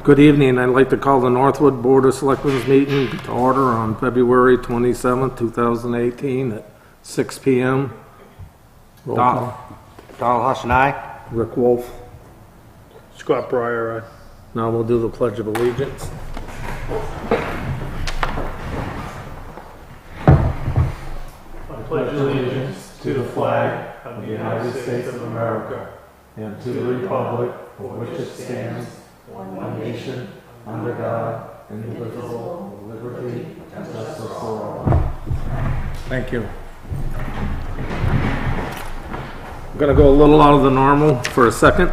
Good evening. I'd like to call the Northwood Board of Selectmen's meeting to order on February 27th, 2018 at 6 p.m. Roll call. Donald Hush and I. Rick Wolf. Scott Breyer, Now we'll do the Pledge of Allegiance. I pledge allegiance to the flag of the United States of America and to the republic for which it stands, one nation, under God, indivisible, with liberty and justice for all. Thank you. I'm going to go a little out of the normal for a second.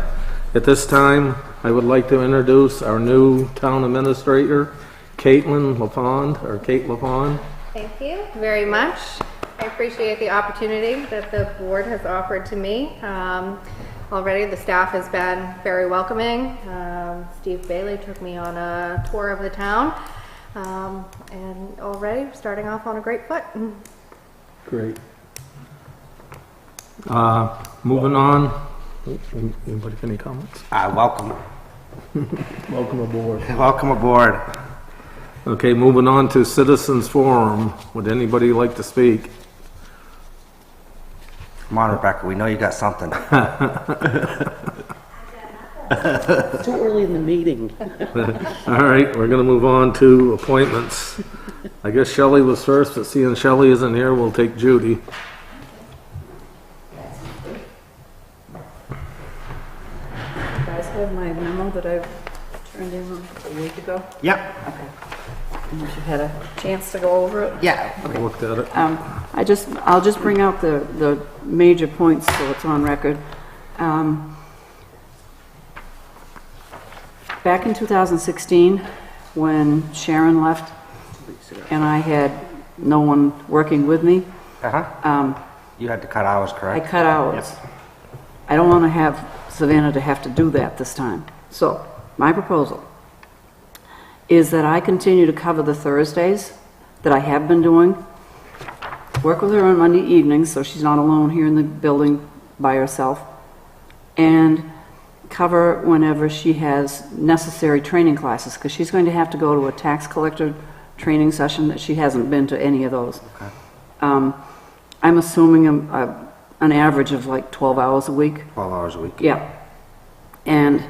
At this time, I would like to introduce our new town administrator, Caitlin LaFond, or Kate LaFond. Thank you very much. I appreciate the opportunity that the board has offered to me. Already the staff has been very welcoming. Steve Bailey took me on a tour of the town, and already starting off on a great foot. Great. Moving on. Anybody have any comments? Welcome. Welcome aboard. Welcome aboard. Okay, moving on to Citizens Forum. Would anybody like to speak? Come on, Rebecca. We know you got something. It's too early in the meeting. All right, we're going to move on to appointments. I guess Shelley was first, but seeing Shelley isn't here, we'll take Judy. You guys have my memo that I turned in a week ago? Yep. Okay. And you had a chance to go over it? Yeah. I looked at it. I'll just bring out the major points so it's on record. Back in 2016, when Sharon left and I had no one working with me, You had to cut hours, I correct? cut hours. I don't want to have Savannah to have to do that this time. So my proposal is that I continue to cover the Thursdays that I have been doing, work with her on Monday evenings so she's not alone here in the building by herself, and cover whenever she has necessary training classes, because she's going to have to go to a tax collector training session that she hasn't been to any of those. Okay. I'm assuming an average of like 12 hours a week. 12 hours a week. Yeah. And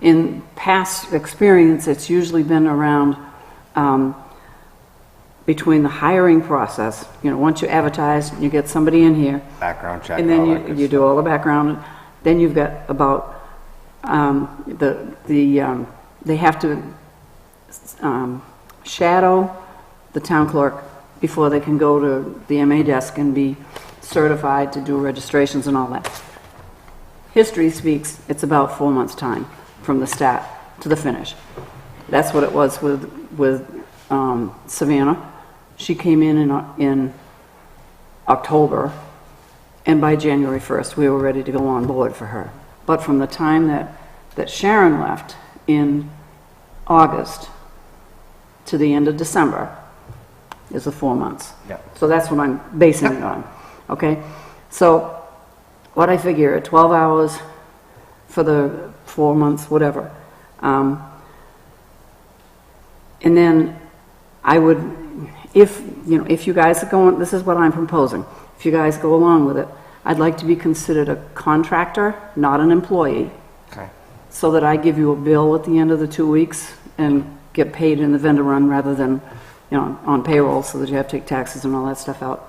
in past experience, it's usually been around between the hiring process, once you advertise, you get somebody in here, Background check. and all that then good you do stuff. all the background. Then you've got about they have to shadow the town clerk before they can go to the MA desk and be certified to do registrations and all that. History speaks, it's about 4 months' time from the start to the finish. That's what it was with Savannah. She came in October, and by January 1st, we were ready to go on board for her. But from the time that Sharon left in August to the end of December is the 4 months. Yeah. So that's what I'm basing it on. Okay? So what I figure, 12 hours for the 4 months, whatever. And then I would, if you guys are going, this is what I'm proposing. If you guys go along with it, I'd like to be considered a contractor, not an employee, Okay. so that I give you a bill at the end of the 2 weeks and get paid in the vendor run rather than, on payroll, so that you have to take taxes and all that stuff out.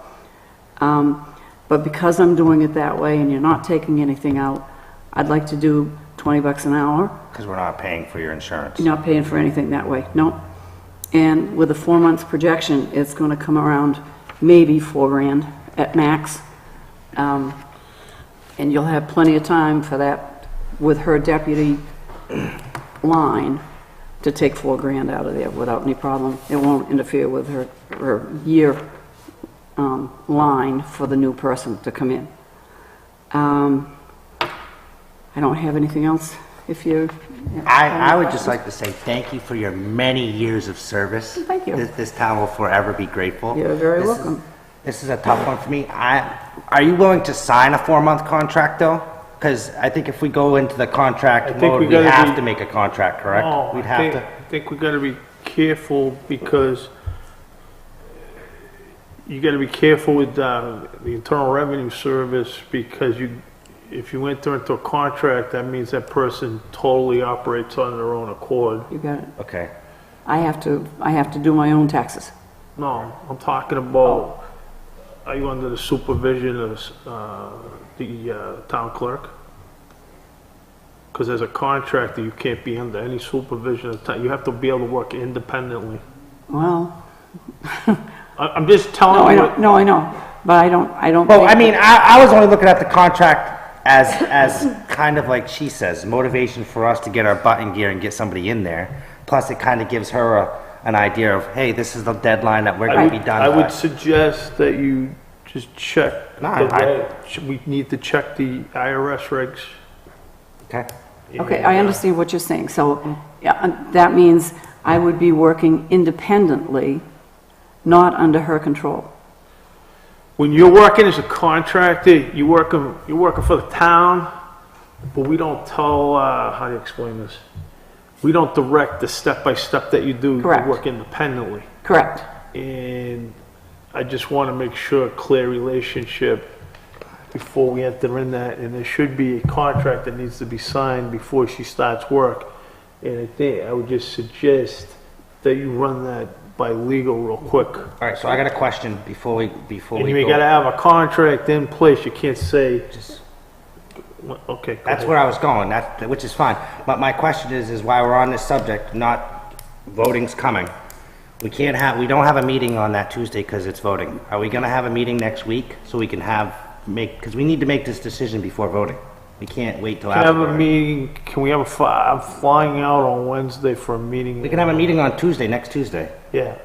But because I'm doing it that way and you're not taking anything out, I'd like to do $20 an hour. Because we're not paying for your insurance. You're not paying for anything that way, no. And with a 4 months projection, it's going to come around maybe $4,000 at max. And you'll have plenty of time for that with her deputy line to take $4,000 out of there without any problem. It won't interfere with her year line for the new person to come in. I don't have anything else. If you... I would just like to say thank you for your many years of service. Thank you. This town will forever be grateful. You're very This is- welcome. This is a tough one for me. Are you willing to sign a 4-month contract though? Because I think if we go into the contract think mode, we we gotta have be- to make a contract, correct? No, We'd I have to. think we gotta be careful because you gotta be careful with the Internal Revenue Service because if you enter into a contract, that means that person totally operates on their own accord. You got it. Okay. I have to do my own taxes. No, I'm talking about, are you under the supervision of the town clerk? Because as a contractor, you can't be under any supervision of the town. You have to be able to work independently. Well, I'm just no, telling I you. don't, no, I know, but I don't. Well, think I mean, I was only looking at the contract as kind of like she says, motivation for us to get our butt in gear and get somebody in there. Plus, it kind of gives her an idea of, hey, this is the deadline that we're going to be done I by. would suggest that you just check. No, We need to check the IRS regs. Okay. Okay, I understand what you're saying. So yeah, that means I would be working independently, not under her control. When you're working as a contractor, you're working for the town, but we don't tell, how do you explain this? We don't direct the step-by-step that you do. Correct. You work independently. Correct. And I just want to make sure clear relationship before we enter in that. And there should be a contract that needs to be signed before she starts work. And I think I would just suggest that you run that by legal real quick. All right, so I got a question before we And you go. gotta have a contract in place. You can't say, okay. go That's ahead. where I was going, which is fine. But my question is while we're on this subject, not voting's coming. We don't have a meeting on that Tuesday because it's voting. Are we gonna have a meeting next week so we can because we need to make this decision before voting. We can't wait till Can we have after. a meeting, can we have I'm flying out on Wednesday for a meeting. We can have a meeting on Tuesday, next Tuesday. Yeah,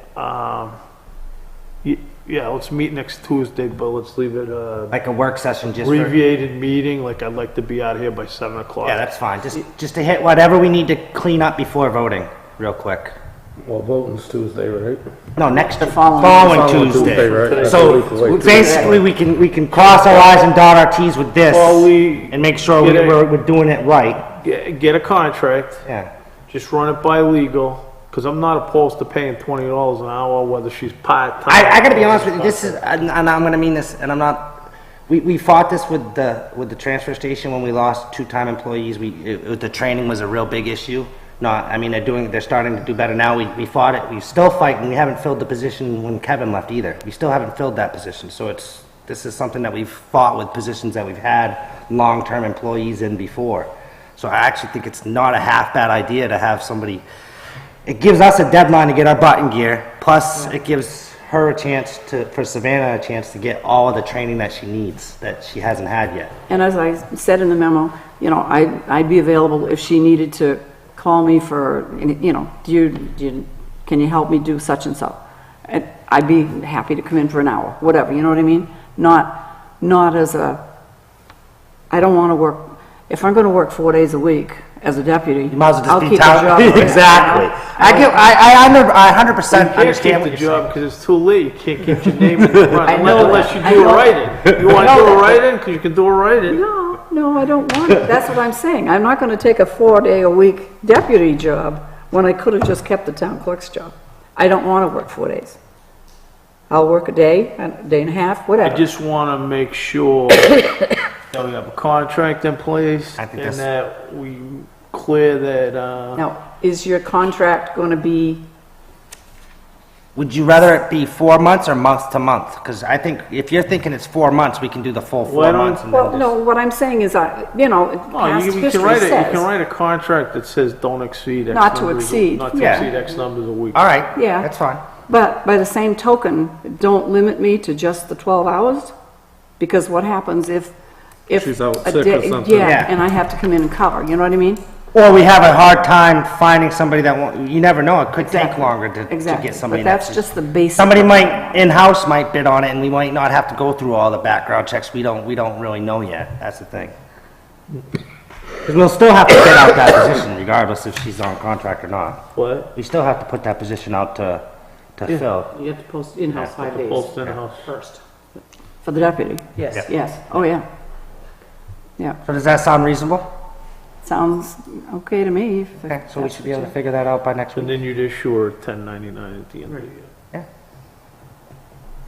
yeah, let's meet next Tuesday, but let's leave it Like a work session just for, abbreviated meeting, like I'd like to be out here by 7 o'clock. yeah, that's fine. Just to hit whatever we need to clean up before voting, real quick. Well, voting's Tuesday, right? No, next following- Following Tuesday. Tuesday, right? That's a So week away. basically, we can cross our i's and dot our t's with this Well, we and make sure get a- we're doing it right. get a contract, Yeah. just run it by legal, because I'm not opposed to paying $20 an hour, whether she's part-time. I gotta be honest with you, this is, and I'm gonna mean this, and I'm not, we fought this with the transfer station when we lost 2-time employees. The training was a real big issue. They're starting to do better now. We fought it, we still fight, and we haven't filled the position when Kevin left either. We still haven't filled that position, so this is something that we've fought with positions that we've had long-term employees in before. So I actually think it's not a half bad idea to have somebody, it gives us a deadline to get our butt in gear, plus it gives her for Savannah a chance to get all of the training that she needs, that she hasn't had yet. And as I said in the memo, I'd be available if she needed to call me for, can you help me do such and so? And I'd be happy to come in for an hour, whatever, you know what I mean? Not as I don't want to work, if I'm going to work 4 days a week as a deputy, You might as well just I'll be keep the town. job. Exactly. I 100% You can't understand keep what the you're saying. job because it's too late. You can't keep your name in the front I know unless that. you I do a know write-in. You want to I know do a that. write-in? Because you can do a write-in. No, I don't want it. That's what I'm saying. I'm not going to take a 4-day-a-week deputy job when I could have just kept the town clerk's job. I don't want to work 4 days. I'll work a day and a half, I whatever. just want to make sure that we have a contract in place I think and that's- that we clear that, Now, is your contract going to be, Would you rather it be 4 months or month to month? Because I think if you're thinking it's 4 months, we can do the full 4 Why don't- months. And then well, just- no, what I'm saying is, past you history can write it, you says. can write a contract that says don't exceed X Not to numbers, exceed, not to yeah. exceed X numbers a week. All right. Yeah. That's fine. But by the same token, don't limit me to just the 12 hours, because what happens if She's out a sick or day- something. Yeah. Yeah, and I have to come in and cover, you know what I mean? Or we have a hard time finding somebody that won't, you never know, it could take Exactly. longer to Exactly. get somebody. But that's that's just the basic. Somebody might, in-house might bid on it, and we might not have to go through all the background checks. We don't really know yet. That's the thing. Because we'll still have to bid out that position regardless if she's on contract or not. What? We still have to put that position out to fill. You have to post in-house 5 days Post in-house. first. For the deputy? Yes. Yes, oh, yeah. Yeah, So does that sound reasonable? sounds okay to me. if Okay, so we that's should be what able to figure that out by next And week. then you'd issue her 1099 at the end of the year.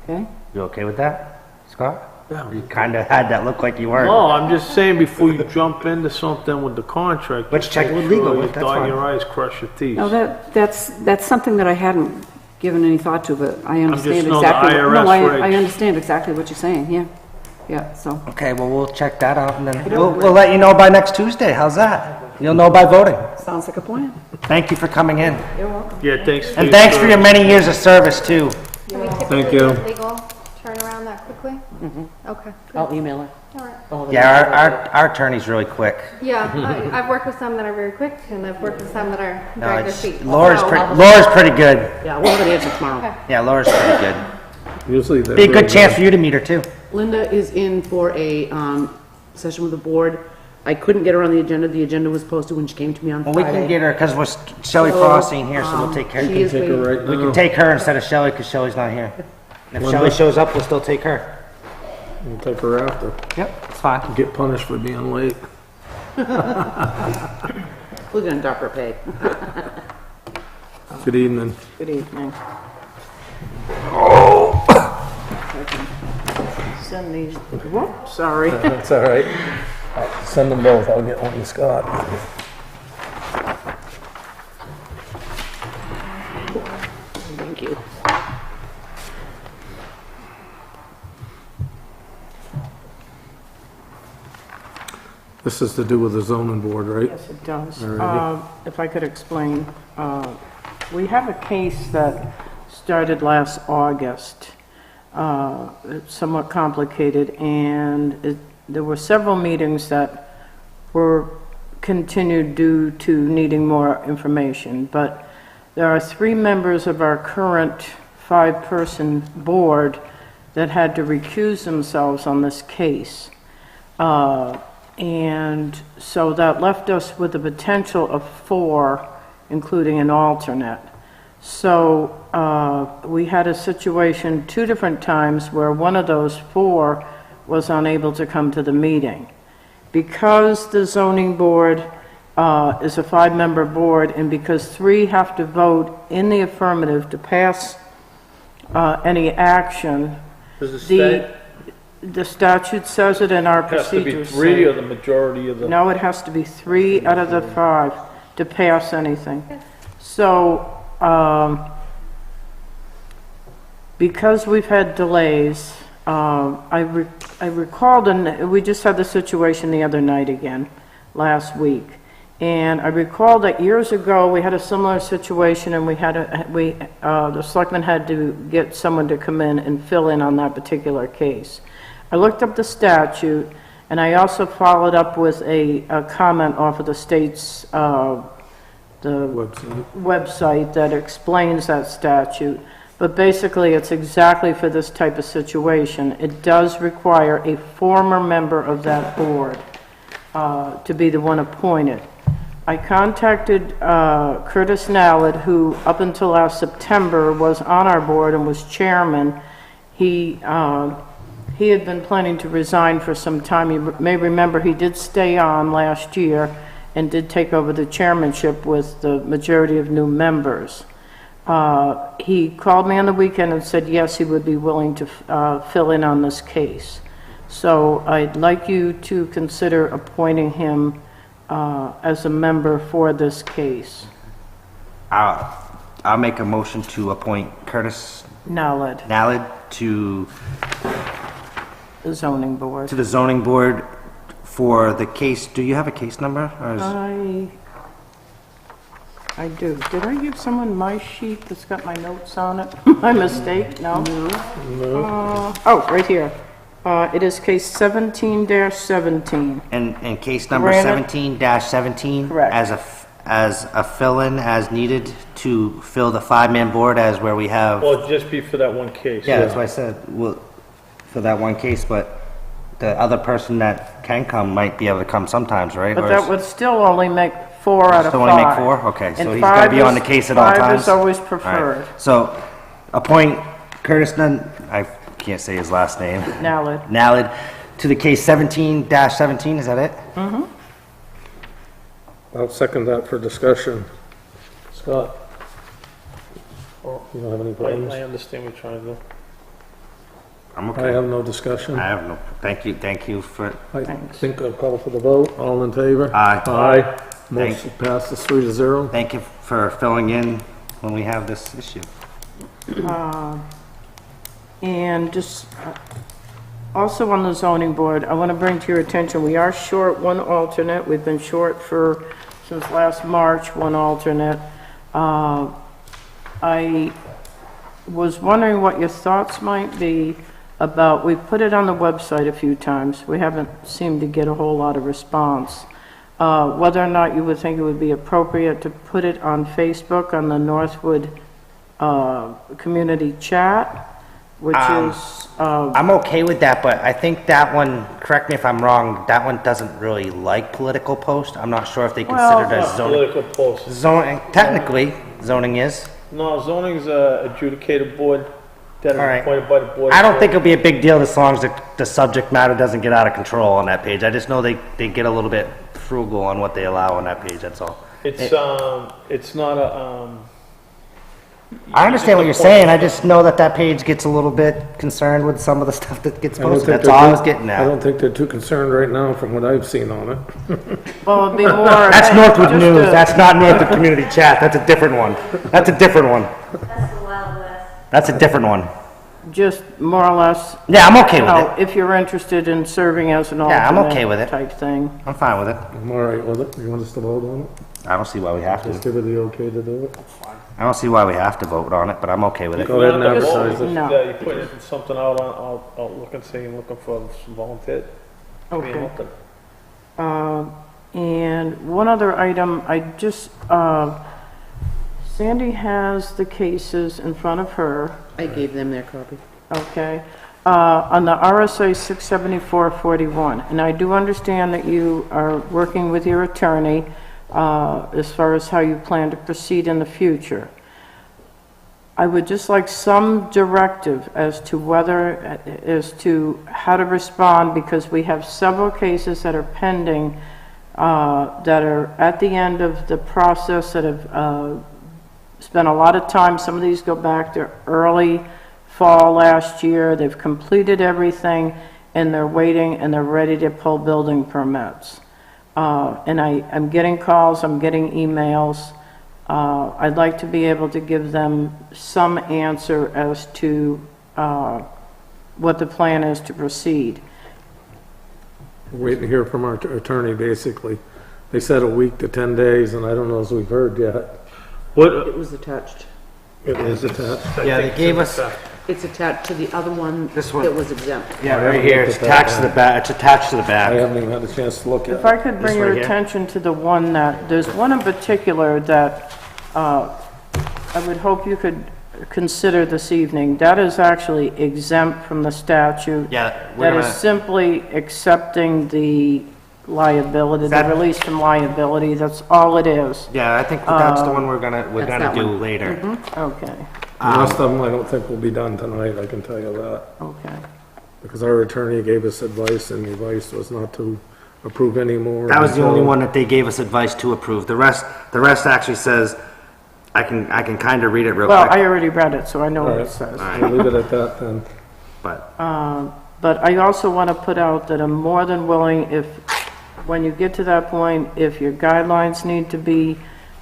you- Okay, You okay with that, Scott? Yeah. You kinda had that look like you weren't. No, I'm just saying before you jump into something with the contract. Let's just check make with sure legal, you that's dot fine. your i's, cross your t's. no, that's something that I hadn't given any thought to, but I understand know the exactly. No, IRS I regs. understand exactly what you're saying, yeah, yeah, so, Okay, well, we'll check that out, and then we'll let you know by next Tuesday. How's that? You'll know by voting. sounds like a plan. Thank you for coming in. You're welcome. Yeah, thanks. And thanks for your many years of service, too. Can we Thank typically you. get legal turnaround that quickly? Okay, good. I'll email her. All right. Oh, the- Yeah, our attorney's really quick. Yeah, I've worked with some that are very quick, and I've worked with some that are No, drag their it's- feet. Laura's Oh, pretty good. Yeah, we'll have an answer tomorrow. Okay. Yeah, Laura's pretty good. Usually they're. Be a really good chance for you to meet her, too. Linda is in for a session with the board. I couldn't get her on the agenda. The agenda was posted when she came to me on Well, Friday. we can get her, because we're Shelley Frosting here, so we'll take care. She is Take her waiting. right We can now. take her instead of Shelley, because Shelley's not here. And if Shelley shows up, we'll still take her. We'll take her after. Yep, it's fine. Get punished for being late. We're gonna dock her pay. Good evening. Good evening. Send these, whoops, sorry. That's all right. Send them both. I'll get one to Scott. Thank you. This is to do with the zoning board, right? Yes, it does. Alrighty. If I could explain, we have a case that started last August. It's somewhat complicated, and there were several meetings that were continued due to needing more information. But there are 3 members of our current 5-person board that had to recuse themselves on this case. And so that left us with a potential of 4, including an alternate. So we had a situation 2 different times where one of those 4 was unable to come to the meeting. Because the zoning board is a 5-member board, and because 3 have to vote in the affirmative to pass any action, Does it the statute says it in our has to be procedures. 3 say- or the majority of the? No, it has to be 3 out of the 5 to pass anything. So, because we've had delays, I recalled, and we just had the situation the other night again, last week. And I recall that years ago, we had a similar situation, and the selectmen had to get someone to come in and fill in on that particular case. I looked up the statute, and I also followed up with a comment off of the state's website that explains that statute. But basically, it's exactly for this type of situation. It does require a former member of that board to be the one appointed. I contacted Curtis Nallard, who up until last September was on our board and was chairman. He had been planning to resign for some time. You may remember he did stay on last year and did take over the chairmanship with the majority of new members. He called me on the weekend and said yes, he would be willing to fill in on this case. So I'd like you to consider appointing him as a member for this case. I'll make a motion to appoint Curtis Nallard, Nallard to the zoning board. the zoning board for the case. Do you have a case number? Or is, I do. Did I give someone my sheet that's got my notes on it? My mistake? No? Oh, right here. It is case 17-17. And case number Granted. 17-17? Correct. As a fill-in as needed to fill the 5-man board as where we have... Well, it'd just be for that one case. Yeah, that's why I said, well, for that one case, but the other person that can come might be able to come sometimes, right? But Or that is- would still only make 4 out of 5. Still only make 4? Okay, so And he's gotta 5 be on the is- case at all 5 times? is always All right. preferred. So, appoint Curtis I can't say his last name. Nallid. To the case 17-17, is that it? I'll second that for discussion. Scott? You don't have any I problems? understand what you're trying to do. I'm I okay. have no discussion. I have no, thank you for, I think I'll call for the vote. All in favor? Aye. Aye. Motion passes 3-0. thank you for filling in when we have this issue. And just, also on the zoning board, I want to bring to your attention, we are short one alternate. We've been short since last March, one alternate. I was wondering what your thoughts might be about, we've put it on the website a few times. We haven't seemed to get a whole lot of response. Whether or not you would think it would be appropriate to put it on Facebook, on the Northwood community chat, which is, I'm okay with that, but I think that one, correct me if I'm wrong, that one doesn't really like political posts. I'm not sure if they consider it as zoning. Political posts. Zoning, technically, zoning is. No, zoning's a adjudicated board that All right. are appointed by the board. I don't think it'll be a big deal as long as the subject matter doesn't get out of control on that page. I just know they get a little bit frugal on what they allow on that page, that's all. It's not a, I understand what you're saying, I just know that page gets a little bit concerned with some of the stuff that gets I don't posted, think that's they're all I too- was getting I don't at. think they're too concerned right now from what I've seen on it. well, it'd be more. That's Northwood just News, a- that's not Northwood Community Chat, that's a different one. That's a different one. That's a different one. Just more or less, Yeah, I'm okay you with know, it, if you're interested in serving as an Yeah, alternate. I'm okay with it. Type thing. I'm fine with it. I'm all right with it. You want us to vote on it? I don't see why we have Just to. give it the okay to do it? I don't see why we have to vote on it, but I'm okay with it. Go ahead and Not the advertise vote, it. No. yeah, you put something out on, I'll look and see, I'm looking for some volunteers. Okay. And one other item, Sandy has the cases in front of her, I gave them their copy. okay, on the RSA 674-41. And I do understand that you are working with your attorney as far as how you plan to proceed in the future. I would just like some directive as to how to respond, because we have several cases that are pending, that are at the end of the process, that have spent a lot of time. Some of these go back to early fall last year. They've completed everything, and they're waiting, and they're ready to pull building permits. And I'm getting calls, I'm getting emails. I'd like to be able to give them some answer as to what the plan is to proceed. We're waiting to hear from our attorney, basically. They said a week to 10 days, and I don't know if we've heard yet. It was attached. It is attached. Yeah, they gave us, It's attached to the other one This one. that was exempt. yeah, right here, it's attached to the back, it's attached to the I back. haven't even had a chance to look at If it. I could bring This your right here? attention to the one that, there's one in particular that I would hope you could consider this evening. That is actually exempt from the statute. Yeah, we're That is gonna, simply accepting the liability, the That- release from liability. That's all it is. yeah, I think that's the one we're That's gonna that do one. later. Okay, The rest of them, I don't think will be done tonight, I can tell you that. okay. Because our attorney gave us advice, and the advice was not to approve any more. That was the until- only one that they gave us advice to approve. The rest actually says, I can kind of read it real Well, I quick, already read it, so I know All what right. it says. We'll leave it at that then. but, But I also want to put out that I'm more than willing, if, when you get to that point, if your guidelines need to be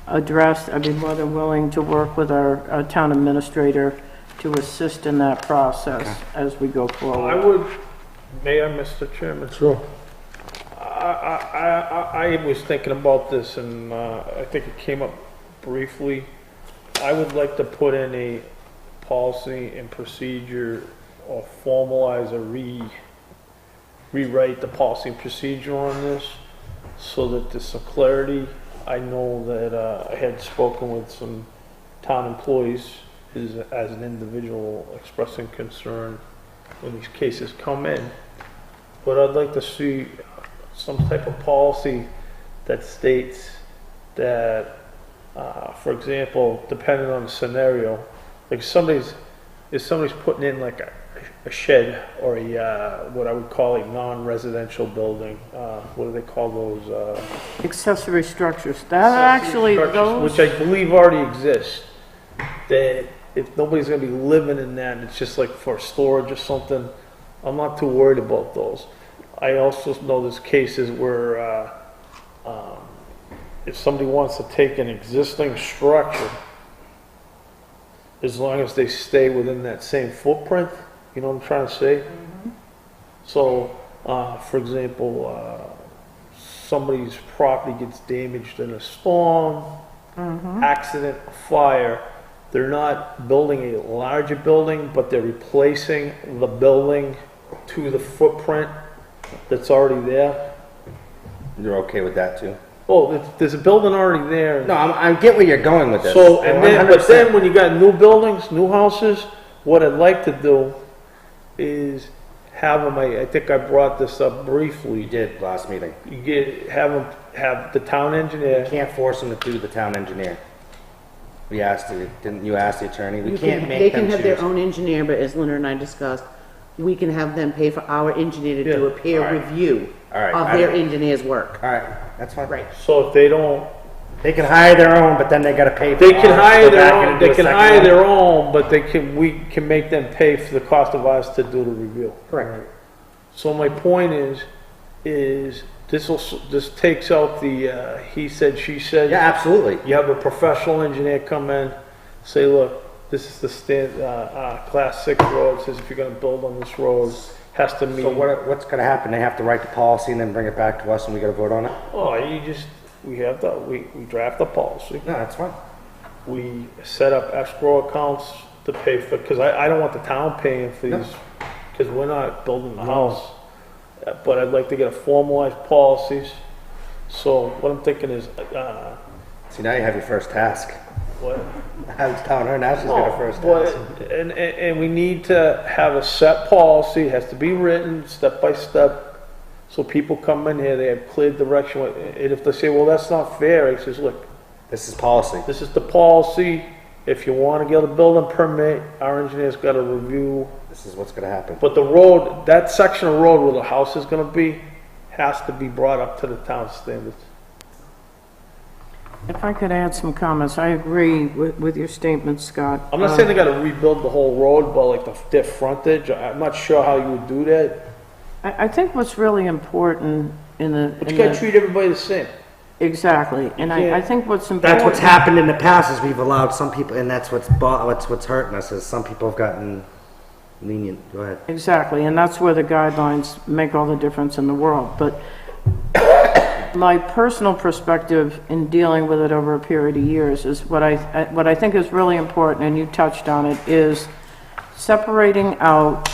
addressed, I'd be more than willing to work with our town administrator to assist in that process as we go I forward. would, Mayor, Mr. Chairman, Sure. I was thinking about this, and I think it came up briefly. I would like to put in a policy and procedure or formalize a rewrite the policy and procedure on this so that there's some clarity. I know that I had spoken with some town employees as an individual expressing concern when these cases come in. But I'd like to see some type of policy that states that, for example, depending on the scenario, like if somebody's putting in like a shed or a what I would call a non-residential building. What do they call those? Accessory structures, that actually, Structures, those, which I believe already exist. That if nobody's going to be living in that, it's just like for storage or something. I'm not too worried about those. I also know there's cases where if somebody wants to take an existing structure, as long as they stay within that same footprint, you know what I'm trying to say? So, for example, somebody's property gets damaged in a storm, accident, fire, they're not building a larger building, but they're replacing the building to the footprint that's already there. You're okay with that too? Oh, there's a building already there. No, I get where you're going with this. So, and then, but 100%. then when you got new buildings, new houses, what I'd like to do is have them, I think I brought this up briefly. We did last meeting. Have the town engineer. You can't force them to do the town engineer. We asked you, didn't you ask the attorney? We You can't can, make they them can have their choose. own engineer, but as Linda and I discussed, we can have them pay for our engineer to do a Yeah. peer All right. review All right. of their engineer's work. All right, that's fine. Right. So if they don't, They can hire their own, but then they gotta pay for they can ours, hire go back their in own, and do they a can second hire one. their own, but we can make them pay for the cost of us to do the review. Correct. So my point is this takes out the, he said, she said. Yeah, absolutely. You have a professional engineer come in, say, look, this is the class 6 road, says if you're gonna build on this road, has to meet. So what's gonna happen? They have to write the policy and then bring it back to us and we gotta vote on it? Oh, we draft the policy, No, that's fine. we set up escrow accounts to pay for, because I don't want the town paying for No. these, because we're not building the house. But I'd like to get a formalized policies, so what I'm thinking is, See, now you have your first task. what? I was telling her, now she's got her first task. But, and we need to have a set policy, it has to be written step by step, so people come in here, they have clear direction, and if they say, well, that's not fair, I says, look, This is policy. this is the policy, if you want to get a building permit, our engineer's got to review, This is what's gonna happen. but the road, that section of road where the house is gonna be, has to be brought up to the town standards. if I could add some comments, I agree with your statement, Scott. I'm not saying they gotta rebuild the whole road, but like their frontage, I'm not sure how you would do that. I think what's really important in the. But you in gotta the- treat everybody the same. Exactly, and I think what's important. That's what's happened in the past is we've allowed some people, and that's what's hurting us, is some people have gotten lenient. Go ahead. Exactly, and that's where the guidelines make all the difference in the world. But my personal perspective in dealing with it over a period of years is what I think is really important, and you touched on it, is separating out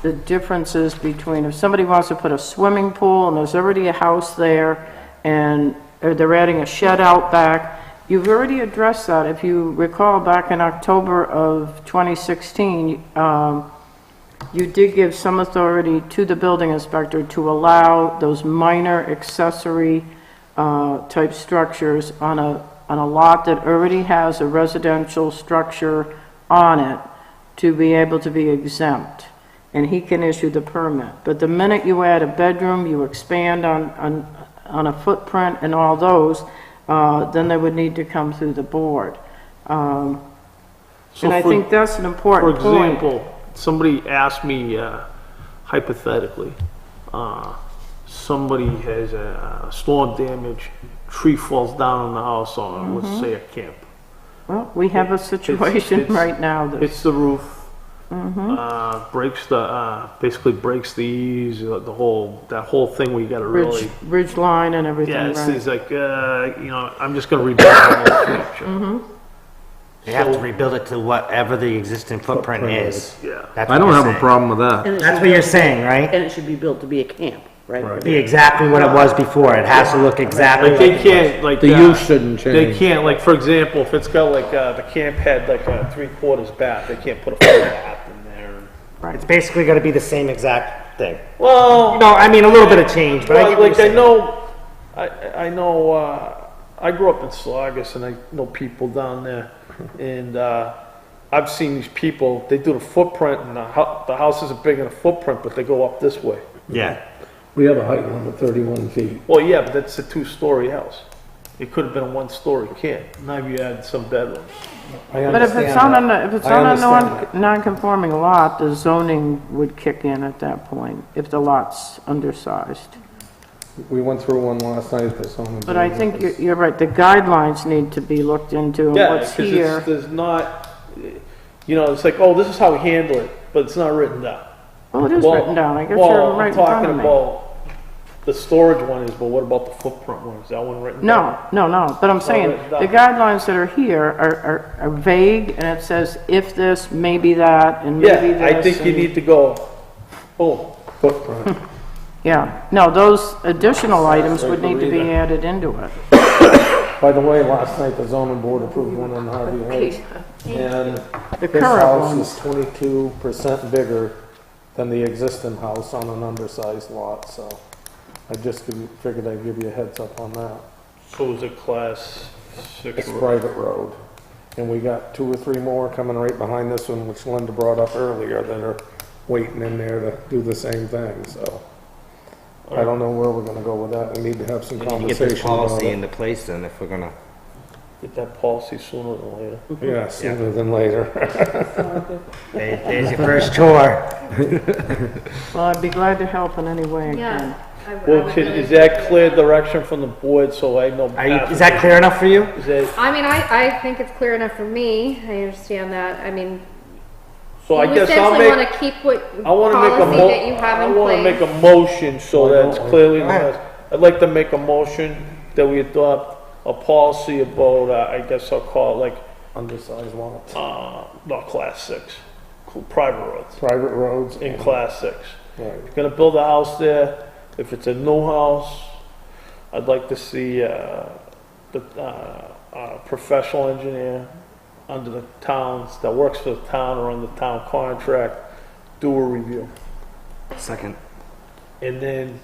the differences between if somebody wants to put a swimming pool and there's already a house there and or they're adding a shed out back. You've already addressed that. If you recall back in October of 2016, you did give some authority to the building inspector to allow those minor accessory type structures on a lot that already has a residential structure on it to be able to be exempt, and he can issue the permit. But the minute you add a bedroom, you expand on a footprint and all those, then they would need to come through the board. So And I think that's an For important point. example, somebody asked me, hypothetically, somebody has a storm damage, tree falls down on the house on, let's say a camp. Well, we have a situation it's- right now that, Hits the roof, basically breaks the eaves, that whole thing where you gotta really. ridge line and everything, Yeah, right? it's like, I'm just gonna rebuild the whole structure. They have to rebuild it to whatever the existing footprint is. Yeah. That's I what don't you're have a saying. problem with that. And it That's should what you're saying, right? And it should be built to be a camp, right? Be exactly what it was before. It has to look exactly Like like they it can't, like. The use shouldn't They change. can't, like, for example, if it's got like, the camp had like a 3/4 bath, they can't put a full bath in there. was. It's basically gonna be the same exact thing. Well. No, I mean, a little bit of change, but I Well, get what like, you're I saying. know, I know, I grew up in Saugus and I know people down there. And, I've seen these people, they do the footprint and the house isn't big enough footprint, but they go up this way. Yeah. We have a height limit, 31 feet. Well, yeah, but that's a 2-story house. It could have been a 1-story camp. Now you add some bedrooms. But if it's on a, if it's on a non-conforming lot, the zoning would kick in at that point, if the lot's undersized. We went through one last night at the zoning. But I board. think you're right, the guidelines need to be looked into, and Yeah, what's because here. there's not, you know, it's like, oh, this is how we handle it, but it's not written down. Well, it is Well- written down, I guess well, you're right in front I'm of talking me. about, the storage one is, but what about the footprint one? Is that one written down? No, but I'm saying, written the down. guidelines that are here are vague, and it says if this, maybe that, and maybe this. Yeah, I think you and- need to go, oh, Footprint. Yeah, no, those additional items would need to be Reader. added into it. By the way, last night the zoning board approved one in Harvey Heights. And The this current house ones. is 22% bigger than the existing house on an undersized lot, so I just figured I'd give you a heads up on that. so is it class 6? It's private road. And we got 2 or 3 more coming right behind this one, which Linda brought up earlier, that are waiting in there to do the same thing, so. I don't know where we're gonna go with that. We need to have some We need to get this conversation about policy it. into place then if we're gonna. Get that policy sooner than later. Yeah, sooner than later. There's your first chore. Well, I'd be glad to help in any way I Yeah. can. Well, is that clear direction from the board, so I know? Is that clear enough for you? Is that, I mean, I think it's clear enough for me. I understand that. I mean, so I you guess I'll essentially want make, to keep what I wanna make a policy mo, that you have I in wanna make place. a motion so Why that it's don't we? clearly, Go ahead. I'd like to make a motion that we adopt a policy about, I guess I'll call it like, Undersized lots. not class 6, private roads, Private roads. in class 6. Right. If you're gonna build a house there, if it's a new house, I'd like to see, the, professional engineer under the towns, that works for the town or on the town contract, do a review. Second. And then,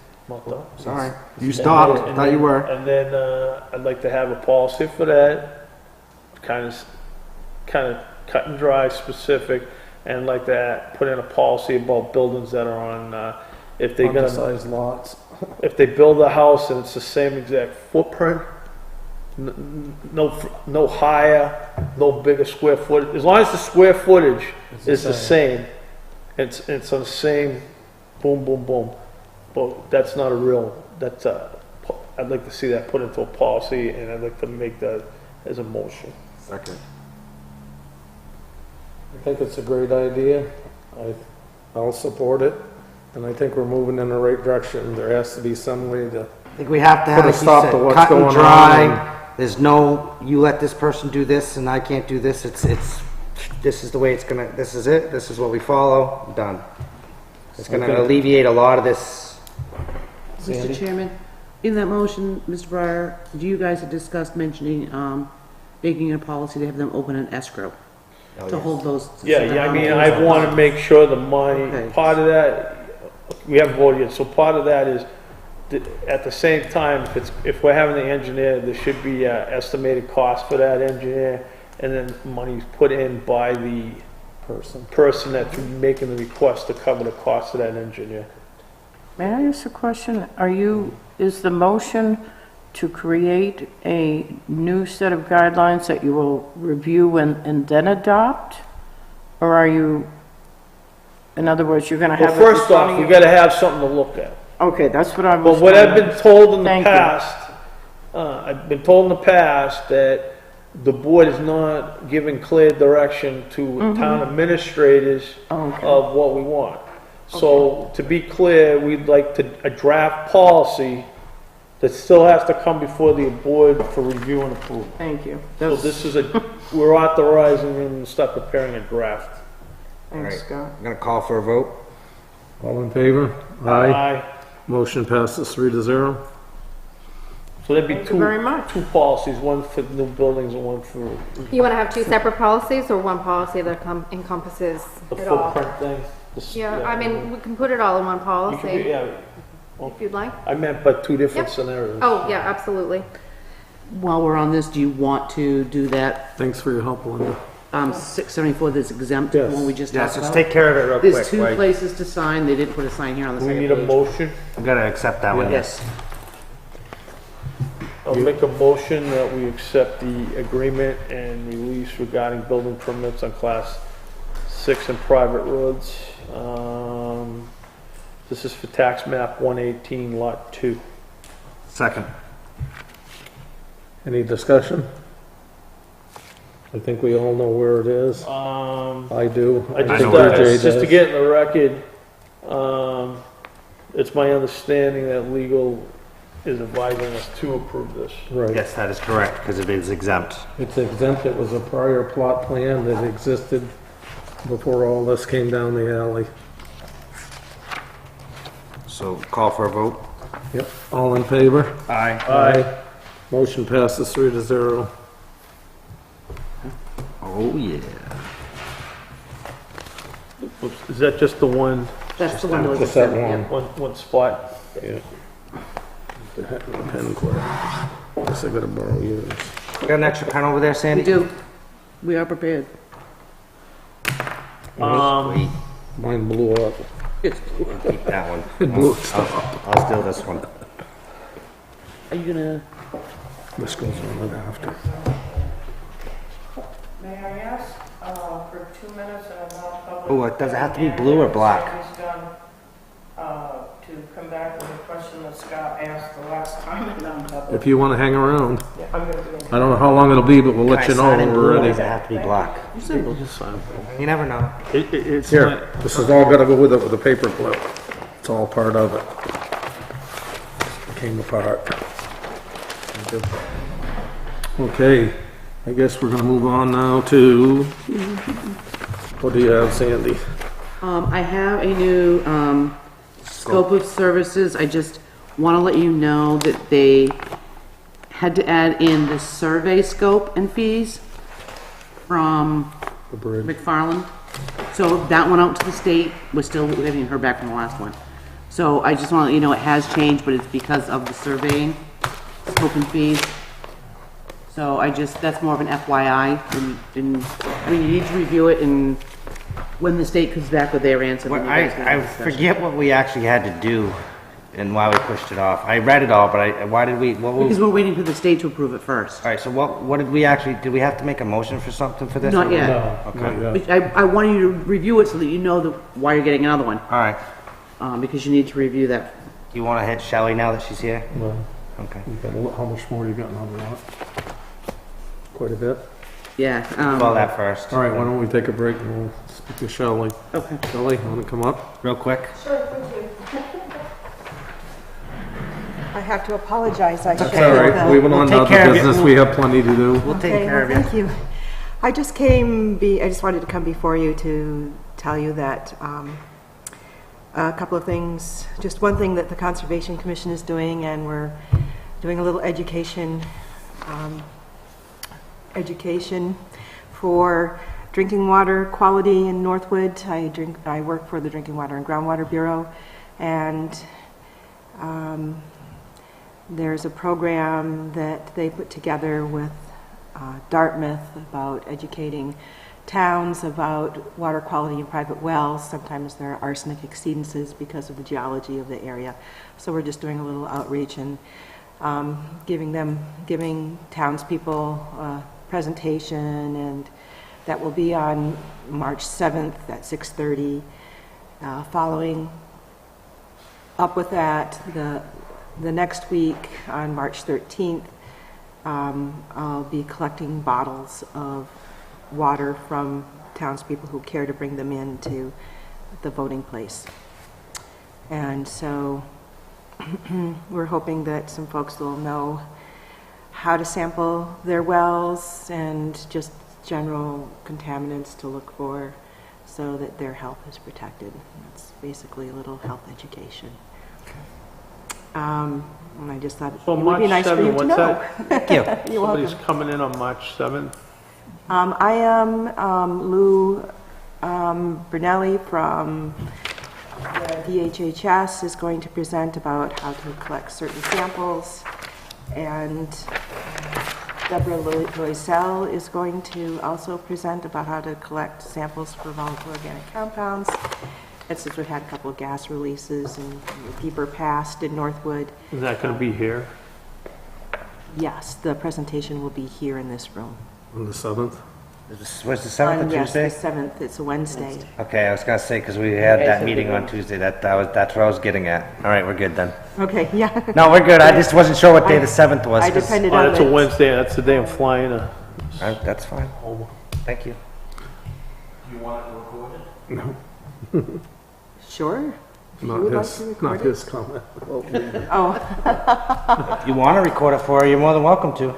Sorry. You stopped. and Thought you then- were. And then, I'd like to have a policy for that, kind of cut and dry, specific, and like that, put in a policy about buildings that are on, if they're gonna, Undersized lots. if they build a house and it's the same exact footprint, no higher, no bigger square foot, as long as the square footage is the same, it's on the same, boom, boom, boom. But that's not a real, I'd like to see that put into a policy, and I'd like to make that as a motion. Second. I think it's a great idea. I'll support it. And I think we're moving in the right direction. There has to be some way to, I think we have to have, Put a like you stop said, to what's cut and going dry. on. There's no, you let this person do this and I can't do this. This is the way it's gonna, this is it, this is what we follow, done. It's gonna Okay. alleviate a lot of this. Sandy? Mr. Chairman, in that motion, Mr. Breyer, do you guys have discussed mentioning, making a policy to have them open an escrow to hold those? Yeah, I mean, I want to make sure the money, Okay. part of that, we haven't voted yet, so part of that is, at the same time, if we're having the engineer, there should be estimated cost for that engineer, and then money's put in by the person that's making the request to cover the cost of that engineer. May I ask a question? Is the motion to create a new set of guidelines that you will review and then adopt? Or are you, in other words, you're gonna Well, have it in first front off, of we you? gotta have something to look at. Okay, that's what I was. But what I've trying been told in the Thank you. past, I've been told in the past that the board is not giving clear direction to town administrators Okay. of what we want. So, to be clear, we'd like to, a draft policy that still has to come before the board for review and approval. Thank you. So this is we're authorizing them to start preparing a draft. Thanks, Right. Scott. I'm gonna call for a vote. All in favor? Aye. Motion passes 3-0. So there'd be Thank you very two much. policies, one for new buildings and one for You want to have two separate policies or one policy that encompasses the it all? footprint thing. The Yeah, I mean, we can put it all in one you policy could, yeah. if you'd like. I meant but two different Yep. scenarios. Oh, yeah, absolutely. While we're on this, do you want to do that, Thanks for your help, Linda. 674 that's exempt, Yes. one we just Yes, talked let's about? take care of it real There's quick. two Like, places to sign, they didn't put a sign here on the We second need a page. motion. I'm gonna accept that one. Yes. I'll make a motion that we accept the agreement and release regarding building permits on class 6 and private roads. This is for tax map 118 lot 2. Second. Any discussion? I think we all know where it is. I I do. just, think RJ just to does. get in the record, it's my understanding that legal is advising us to approve this. Right. Yes, that is correct, because it is exempt. It's exempt. It was a prior plot plan that existed before all this came down the alley. So call for a vote. Yep. All in favor? Aye. Aye. Motion passes 3-0. Oh, yeah. Is that just the one That's the one that was Just that exempt, one. yeah. one spot? Yeah. The pen cord. Guess I gotta borrow yours. Got an extra pen over there, We Sandy? do, we are prepared. Wait, Mine blew up. keep that one. It blew I'll steal this one. Are you gonna, This goes on it after. May I ask, for 2 minutes and about public... Oh, does it have to be blue or black? To come back with a question that Scott asked the last time in non-public. If you wanna hang around, I'm gonna be in. I don't know how long it'll be, but we'll let Can you I know sign when in we're blue or ready. does it have to be black? You never know. It's Here, this is all gotta go with it with a paper clip. It's all part of it. Came apart. Okay, I guess we're gonna move on now to, what do you have, Sandy? I have a new, scope of services, I just wanna let you know that they had to add in the survey scope and fees from The bridge. McFarland. So that went out to the state, we haven't heard back from the last one. So I just want to let you know it has changed, but it's because of the surveying, scope and fees. So that's more of an FYI, I mean, you need to review it, and when the state comes back with their answer, then you guys can I have a discussion. forget what we actually had to do and why we pushed it off. I read it all, but why did we, what was, Because we're waiting for the state to approve it first. all right, so what did we actually, did we have to make a motion for something for this? Not yet. No, not yet. But I wanted you to review it so that you know why you're getting another one, All right. because you need to review that. You want to hit Shelley now that she's here? Well, Okay. you got a how much more you got in other lot? Quite a bit. Yeah. Call that first. All right, why don't we take a break and we'll speak to Shelley. Okay. Shelley, wanna come up? Real quick. I have to apologize, I should okay. All have, right, moving on to take care other of it. business, we have plenty to do. We'll take Okay, care well, of you. thank you. I just I just wanted to come before you to tell you that a couple of things, just one thing that the Conservation Commission is doing, and we're doing a little education for drinking water quality in Northwood. I work for the Drinking Water and Groundwater Bureau, and there's a program that they put together with Dartmouth about educating towns about water quality in private wells. Sometimes there are arsenic exceedances because of the geology of the area. So we're just doing a little outreach and giving townspeople a presentation, and that will be on March 7th at 6:30. Following up with that, the next week on March 13th, I'll be collecting bottles of water from townspeople who care to bring them into the voting place. And so we're hoping that some folks will know how to sample their wells and just general contaminants to look for so that their health is protected. It's basically a little health education. And I just thought So it would March be nice for you 7th, to what's know. that? Thank you. You're Somebody's welcome. coming in on March 7th. I am Lou Brunelli from the DHHS is going to present about how to collect certain samples, and Deborah Loisel is going to also present about how to collect samples for volatile organic compounds. And since we've had a couple of gas releases in deeper past in Northwood, Is that going to be here? yes, the presentation will be here in this room. On the 7th? Was the 7th a Yes, Tuesday? the 7th, it's a Wednesday. Okay, I was gonna say, because we had that meeting on Tuesday, that's what I was getting at. All right, we're good then. Okay, yeah. No, we're good, I just wasn't sure what day the 7th was. I 'cause- depended Oh, on that's a the, Wednesday. That's the day I'm flying All right, that's fine, home. thank you. sure. If you Not would like his, to not record it. his comment. Oh, If you want to record it for her, you're more than welcome to.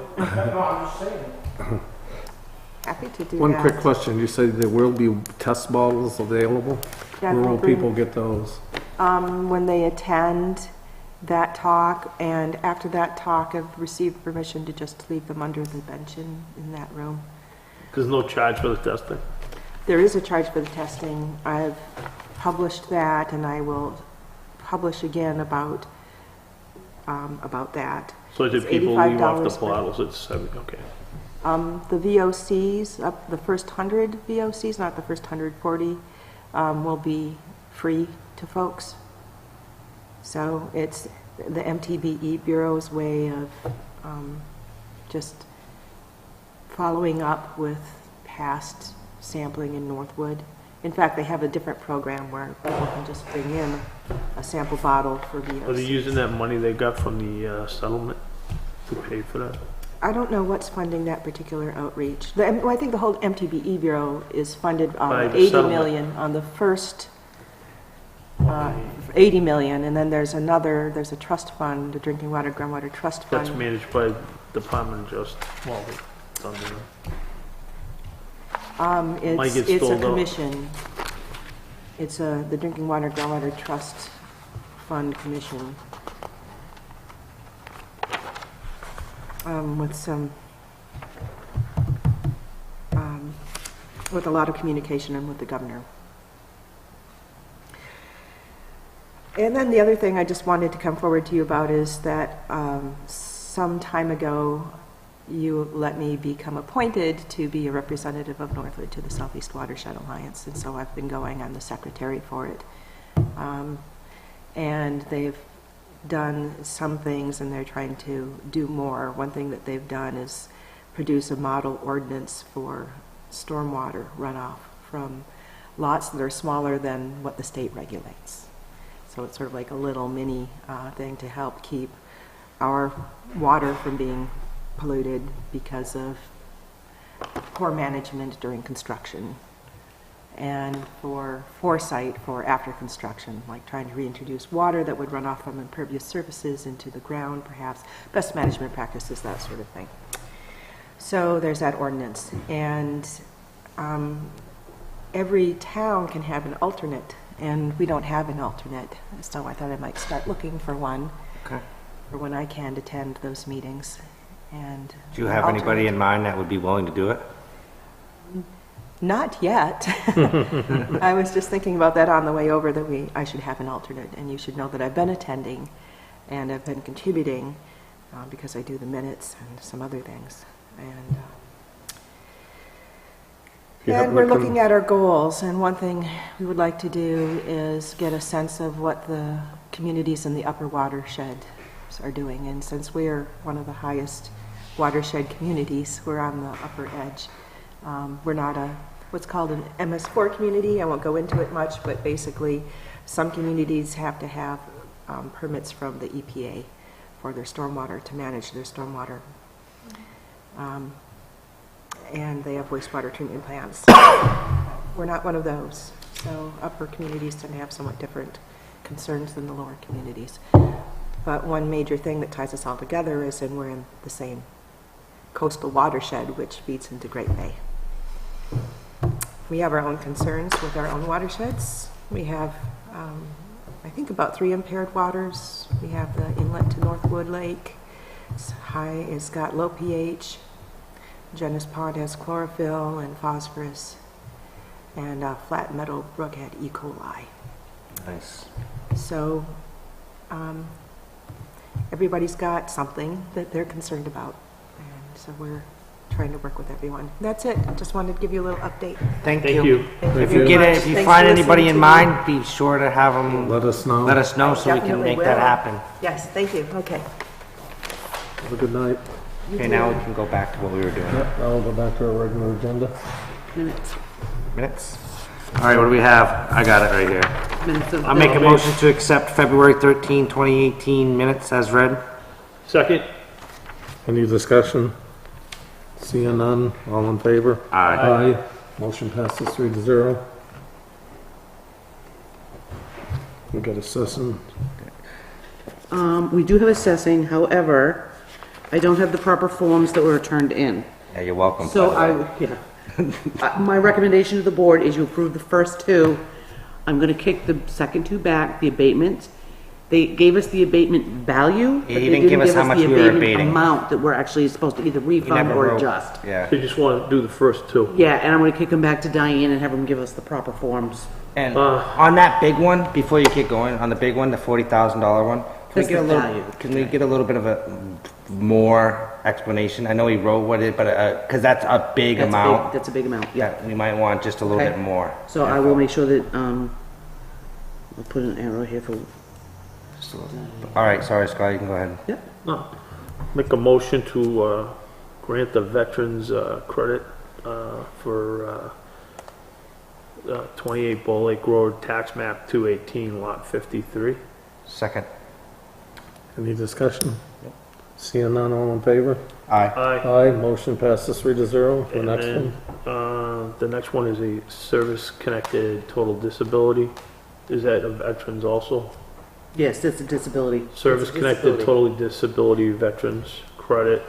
happy to do that. One quick question, you said there will be test bottles available? Yeah, Where will we'll bring- people get those? When they attend that talk, and after that talk, I've received permission to just leave them under the bench in that room. There's no charge for the testing. There is a charge for the testing. I've published that, and I will publish again about that. So It's did people leave off $85 the per- bottles? It's 7, okay. The VOCs, the first 100 VOCs, not the first 140, will be free to folks. So it's the MTBE Bureau's way of just following up with past sampling in Northwood. In fact, they have a different program where people can just bring in a sample bottle for VOCs. Are they using that money they got from the settlement to pay for that? I don't know what's funding that particular outreach. Well, I think the whole MTBE Bureau is funded By the 80 settlement. million on the first 80 million, and then there's a trust fund, the Drinking Water, Groundwater Trust Fund. That's managed by Department of Justice. Well, it's under there. Might get It's a stalled out. commission. It's the Drinking Water, Groundwater Trust Fund Commission. With some, with a lot of communication and with the governor. And then the other thing I just wanted to come forward to you about is that some time ago, you let me become appointed to be a representative of Northwood to the Southeast Watershed Alliance, and so I've been going. I'm the secretary for it. And they've done some things, and they're trying to do more. One thing that they've done is produce a model ordinance for stormwater runoff from lots that are smaller than what the state regulates. So it's sort of like a little mini thing to help keep our water from being polluted because of poor management during construction, and for foresight for after construction, like trying to reintroduce water that would run off from impervious surfaces into the ground, perhaps, best management practices, that sort of thing. So there's that ordinance, and every town can have an alternate, and we don't have an alternate, so I thought I might start looking for one. Okay. For when I can attend those meetings. And Do you have anybody in mind that would be willing to do it? Not yet. I was just thinking about that on the way over, that I should have an alternate, and you should know that I've been attending and I've been contributing because I do the minutes and some other things. And we're looking at our goals, and one thing we would like to do is get a sense of what the communities in the upper watershed are doing. And since we're one of the highest watershed communities, we're on the upper edge. We're not what's called an MS4 community. I won't go into it much, but basically some communities have to have permits from the EPA for their stormwater, to manage their stormwater. And they have wastewater treatment plants. We're not one of those. So upper communities tend to have somewhat different concerns than the lower communities. But one major thing that ties us all together is we're in the same coastal watershed, which feeds into Great Bay. We have our own concerns with our own watersheds. We have, I think, about 3 impaired waters. We have the inlet to Northwood Lake. It's got low pH. Jennis Pond has chlorophyll and phosphorus. And Flat Meadow Brook had E. coli. Nice. So everybody's got something that they're concerned about. And so we're trying to work with everyone. That's it. I just wanted to give you a little update. Thank Thank you. you. If you. you get it, if you Thanks find for anybody listening in to mind, be sure to have them Let us know. let us know so we can Definitely make that will. happen. Yes, thank you. Okay. Have a good night. Okay, now we can go back to what we were doing. Yep, I'll go back to our regular agenda. Minutes? All right, what do we have? I got it right here. Minutes of I'll make a motion to accept February 13, 2018 minutes as read. Second? Any discussion? Seeing none, all in favor? Aye. Aye. Motion passes 3-0. We got assessing. We do have assessing, however, I don't have the proper forms that were turned in. Yeah, you're welcome. So by the way. my recommendation to the board is you approve the first 2. I'm gonna kick the second 2 back, the abatement. They gave us the abatement value, but he they didn't didn't give us give how us much the we were abatement abating. amount that we're actually supposed to either He refund never or wrote- adjust. Yeah. They just want to do the first 2. Yeah, and I'm gonna kick them back to Diane and have them give us the proper forms. And on that big one, before you get going, on the big one, the $40,000 one, That's the value. can we get a little bit of a more explanation? I know he wrote what it, but, cause that's a big That's amount. That's a big amount, yeah. Yeah, we might want just a little Okay. bit more. So I will make sure that, I'll put an arrow here for, All right, sorry, Scott, you can go ahead. yep. No. Make a motion to grant the veterans credit for 28 Bull Lake Road, tax map 218, lot 53. Second. Any discussion? Seeing none, all in favor? Aye. Aye. Aye. Motion passes 3-0. The And next then, one. the next one is a service-connected total disability. Is that a veterans also? Yes, that's a disability. Service-connected Disability. totally disability veterans credit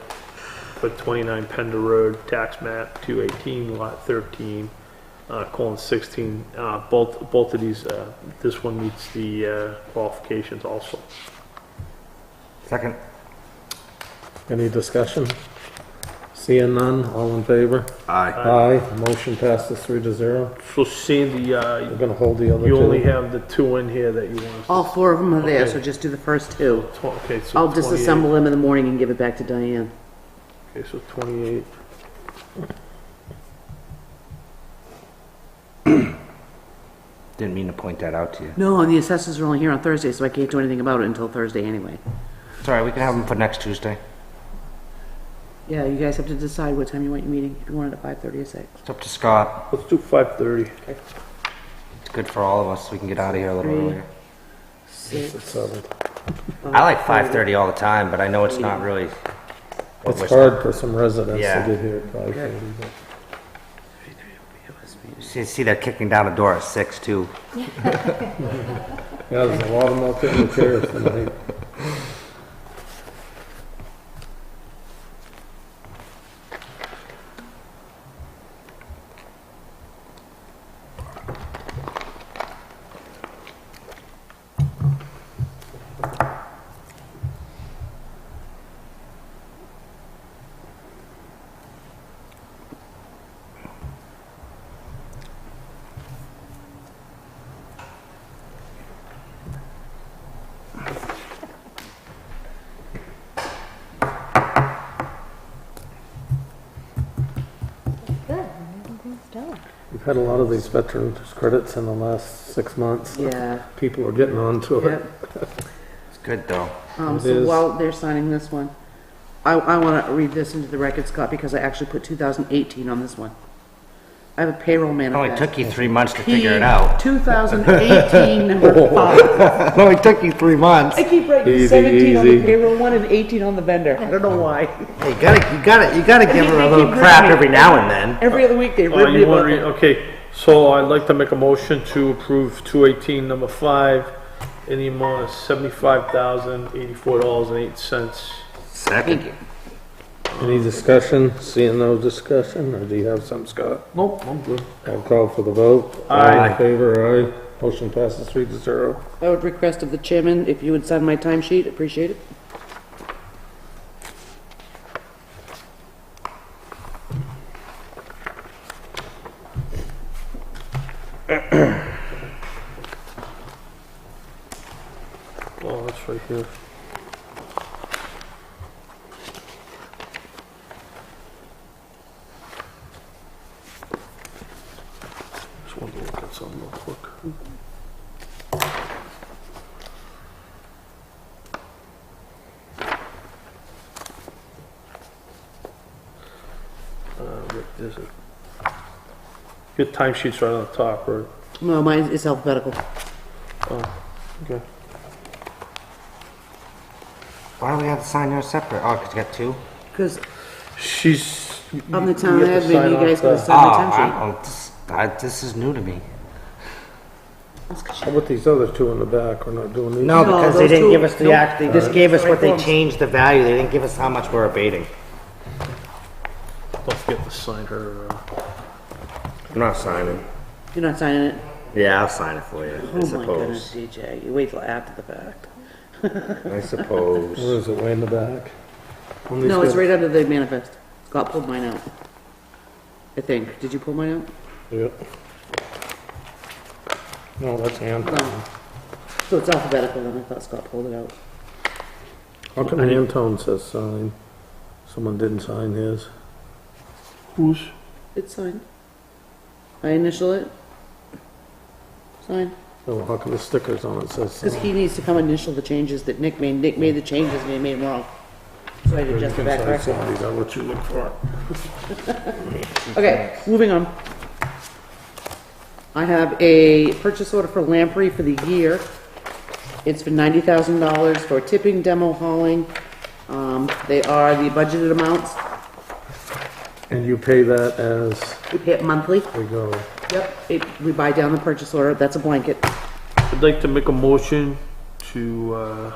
for 29 Pender Road, tax map 218, lot 13, colon 16. Both of these, this one meets the qualifications also. Second. Any discussion? Seeing none, all in favor? Aye. Aye. Motion passes 3-0. So Sandy, We're gonna hold the other you only 2. have the 2 in here that you want. All 4 of them are there, Okay. so just do the first 2. Okay, so I'll 28. disassemble them in the morning and give it back to Diane. Okay, so 28. Didn't mean to point that out to you. No, and the assessors are only here on Thursday, so I can't do anything about it until Thursday anyway. It's all right, we can have them for next Tuesday. Yeah, you guys have to decide what time you want your meeting, if you want it at 5:30 or 6. It's up to Scott. Let's do 5:30. It's good for all of us. We can get out of here a little Three. earlier. 6. It's 7. I like 5:30 all the time, but I know it's not really. what It's we're- hard for some residents to Yeah. get here at 5:30. but- See, they're kicking down the door at 6 too. Yeah, there's a lot of milk in the chairs tonight. We've had a lot of these veterans credits in the last 6 months. Yeah, People are getting onto it. yep. It's good though. It So is. while they're signing this one, I want to read this into the record, Scott, because I actually put 2018 on this one. I have a payroll It manifest. only took you 3 months to figure it out. 2018, number 5. It only took you 3 months. I keep writing Easy, 17 on easy. the payroll one and 18 on the vendor. I don't know why. Hey, you gotta give her a They little keep crap ripping me. every now and then. Every other week they Oh, rip me you want about to read, okay, so I'd like to make a motion to approve 218 number 5 in the amount of $75,084.08. Second. Any discussion? Seeing no discussion, or do you have some, Scott? Nope, I'm good. I'll call for the vote. Aye. All in favor, aye. Motion passes 3-0. I would request of the chairman, if you would sign my timesheet, appreciate it. Oh, that's right here. Just wanted to look at something real quick. Rick, there's it. Your timesheet's right on the top, right? No, mine is alphabetical. Oh, okay. Why do we have to sign yours separate? Oh, because you got two? Because She's. I'm the town you have to admin, sign you guys off gotta the- sign my timesheet. This is new to me. How about these other two in the back? We're not doing these? No, No, because they those didn't two- give us the nope. act, they just gave us what they Forms. changed the value, they didn't give us how much we're abating. Don't forget to sign her, I'm not signing. You're not signing it? Yeah, I'll sign it for you, Oh my goodness, DJ, you wait till after the fact. I suppose. Where is it, way in the back? On these No, it's guys? right under the manifest. Scott pulled mine out. I think. Did you pull mine out? Yep. No, that's hand. No. So it's alphabetical, then I thought Scott pulled it out. How come Antone says sign? Someone didn't sign his. who's? It's signed. I initial it. Sign. Oh, how come the stickers on it says Because sign? he needs to come initial the changes that Nick made. Nick made the changes and he made them wrong. So I had to adjust it back correctly. These are what you look for. Okay, moving on. I have a purchase order for Lamprey for the year. It's for $90,000 for tipping, demo hauling. They are the budgeted amounts. And you pay that as We pay it monthly. we go. Yep. We buy down the purchase order. That's a blanket. I'd like to make a motion to,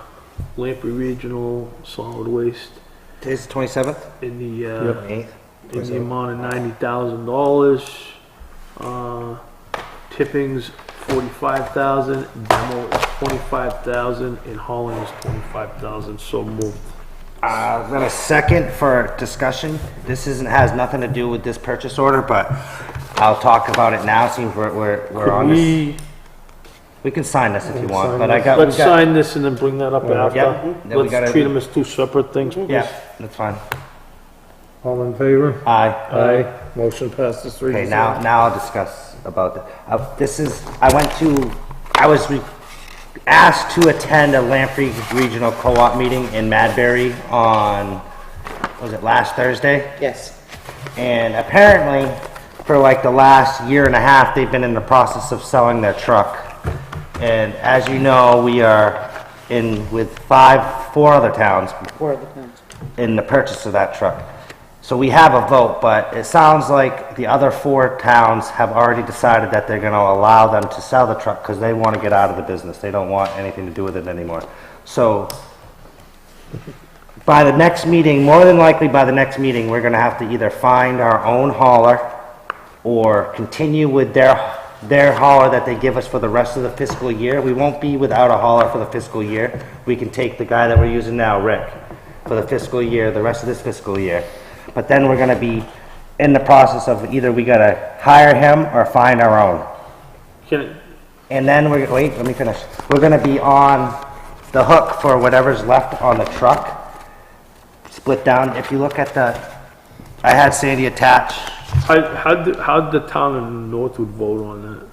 Lamprey Regional Solid Waste Today's the 27th? in the, 8th? in the amount of $90,000. Tippings, 45,000, demo is 25,000, and hauling is 25,000, so moved. I'm gonna second for discussion. This has nothing to do with this purchase order, but I'll talk about it now, seems we're on this. We can sign this if you want, but I got, Let's sign this and then bring that up after. Yep. Then we gotta- Let's treat them as two separate things, please. yeah, that's fine. All in favor? Aye. Aye. Motion passes 3-0. Okay, now I'll discuss about the, I was asked to attend a Lamprey Regional Co-op meeting in Madbury on, was it last Thursday? Yes. And apparently, for like the last year and a half, they've been in the process of selling their truck. And as you know, we are in with four other towns Four of the towns. in the purchase of that truck. So we have a vote, but it sounds like the other four towns have already decided that they're gonna allow them to sell the truck because they want to get out of the business. They don't want anything to do with it anymore. So by the next meeting, more than likely by the next meeting, we're gonna have to either find our own hauler or continue with their hauler that they give us for the rest of the fiscal year. We won't be without a hauler for the fiscal year. We can take the guy that we're using now, Rick, for the fiscal year, the rest of this fiscal year. But then we're gonna be in the process of either we gotta hire him or find our own. And then wait, let me finish. We're gonna be on the hook for whatever's left on the truck. Split down, if you look at I had Sandy attach. How'd the town of Northwood vote on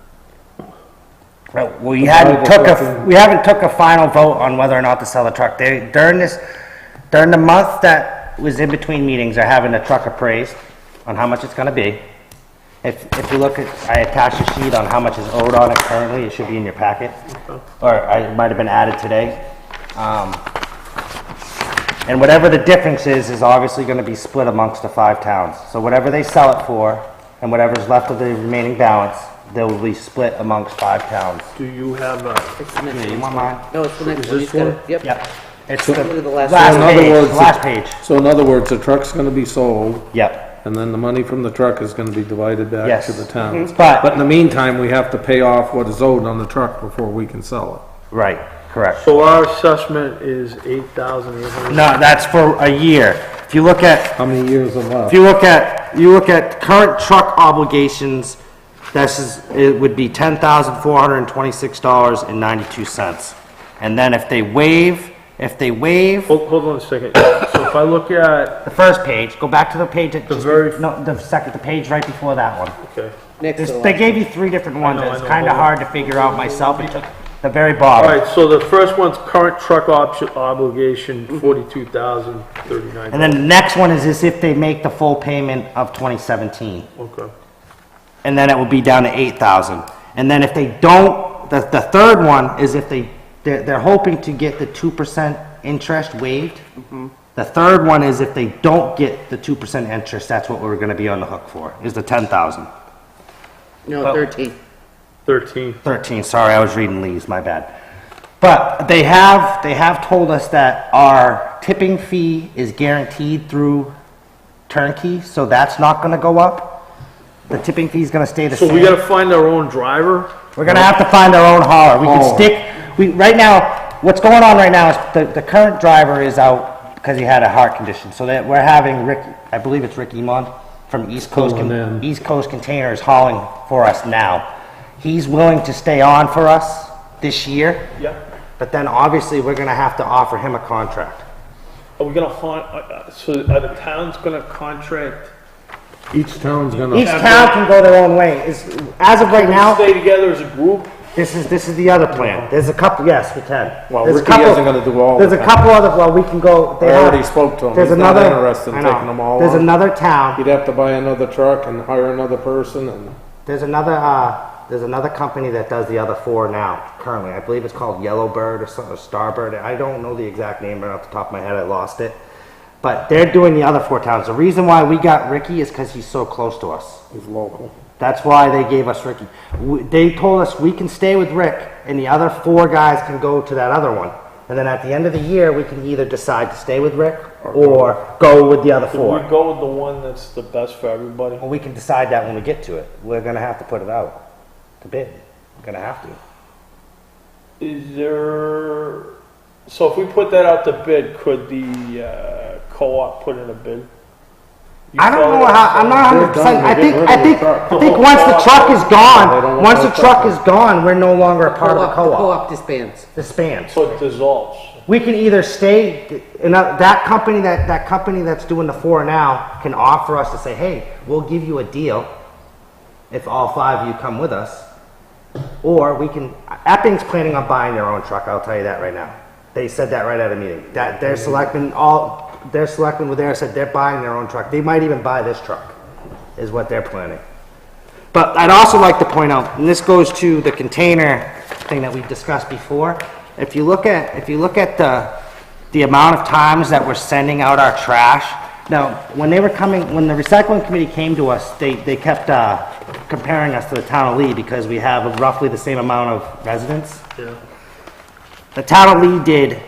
that? We haven't took a final vote on whether or not to sell the truck. During the month that was in between meetings, are having the truck appraised on how much it's gonna be. If you look at, I attached a sheet on how much is owed on it currently, it should be in your packet. Or it might have been added today. And whatever the difference is obviously gonna be split amongst the 5 towns. So whatever they sell it for, and whatever's left of the remaining balance, they will be split amongst 5 towns. Do you have a, It's the next Yeah, you one. want mine? No, it's the next Is one. this He's got one? it. Yep. Yep. It's Literally the last last So in other page, words, last page. So in other words, the truck's gonna be sold, Yep. and then the money from the truck is gonna be divided back Yes. to the towns. But- But in the meantime, we have to pay off what is owed on the truck before we can sell Right, correct. so our assessment is 8,800? No, that's for a year. If you look at, it. How many years are if left? you look at current truck obligations, it would be $10,426.92. And then if they waive, Hold on a second. So if I look at, the first page, go back to the page that just, very- no, the page right before that one. okay. Next to the They last. gave you 3 different ones, I know, it's I know. kinda Hold on. hard to figure out myself, it took the very All bottom. right, so the first one's current truck obligation, 42,039. And then the next one is if they make the full payment of 2017. Okay. And then it will be down to 8,000. And then if they don't, the third one is if they're hoping to get the 2% interest waived. The third one is if they don't get the 2% interest, that's what we're gonna be on the hook for, is the 10,000. No, 13. 13. 13, sorry, I was reading Lee's, my bad. But they have told us that our tipping fee is guaranteed through turnkey, so that's not gonna go up. The tipping fee is gonna stay the So same. we gotta find our own driver? We're gonna have to find our own hauler. We can right now, what's going on right now is the current driver is out because he had a heart condition. So that we're having Rick, I believe it's Rick Emond from East Coast Containers hauling for us now. He's willing to stay on for us this year, Yeah. but then obviously we're gonna have to offer him a contract. Are we gonna find, so are the towns gonna contract? Each town's gonna. Each town can go their own way. As of right now, Stay together as a group? this is the other plan. There's a couple, yes, we can. Well, There's a Ricky couple- isn't gonna do all There's of a it. couple other, well, we can go. I already spoke to him. There's He's not another. interested in I know. taking them all There's on. another town. He'd have to buy another truck and hire another person and. There's another company that does the other 4 now, currently. I believe it's called Yellowbird or something, or Starbird. I don't know the exact name right off the top of my head, I lost it. But they're doing the other 4 towns. The reason why we got Ricky is because he's so close to us. He's local. That's why they gave us Ricky. They told us we can stay with Rick and the other 4 guys can go to that other one. And then at the end of the year, we can either decide to stay with Rick or go with the other Can 4. we go with the one that's the best for everybody? Well, we can decide that when we get to it. We're gonna have to put it out to bid. We're gonna have to. Is there, so if we put that out to bid, could the co-op put in a bid? You I don't follow know what how, I'm I'm not They're 100%, done. I They're think, getting I rid of think, the truck. I think once the truck is They gone, don't want once no the truck truck. is gone, we're no longer a part of the The co-op. co-op disbands. Disbands. So it dissolves. We can either stay, that company that's doing the 4 now can offer us to say, hey, we'll give you a deal if all 5 of you come with us. Or we can, Epping's planning on buying their own truck, I'll tell you that right now. They said that right at a meeting. That their selectmen were there, said they're buying their own truck. They might even buy this truck, is what they're planning. But I'd also like to point out, and this goes to the container thing that we discussed before. If you look at the amount of times that we're sending out our trash, now, when the recycling committee came to us, they kept comparing us to the town of Lee because we have roughly the same amount of residents. Yeah. The town of Lee did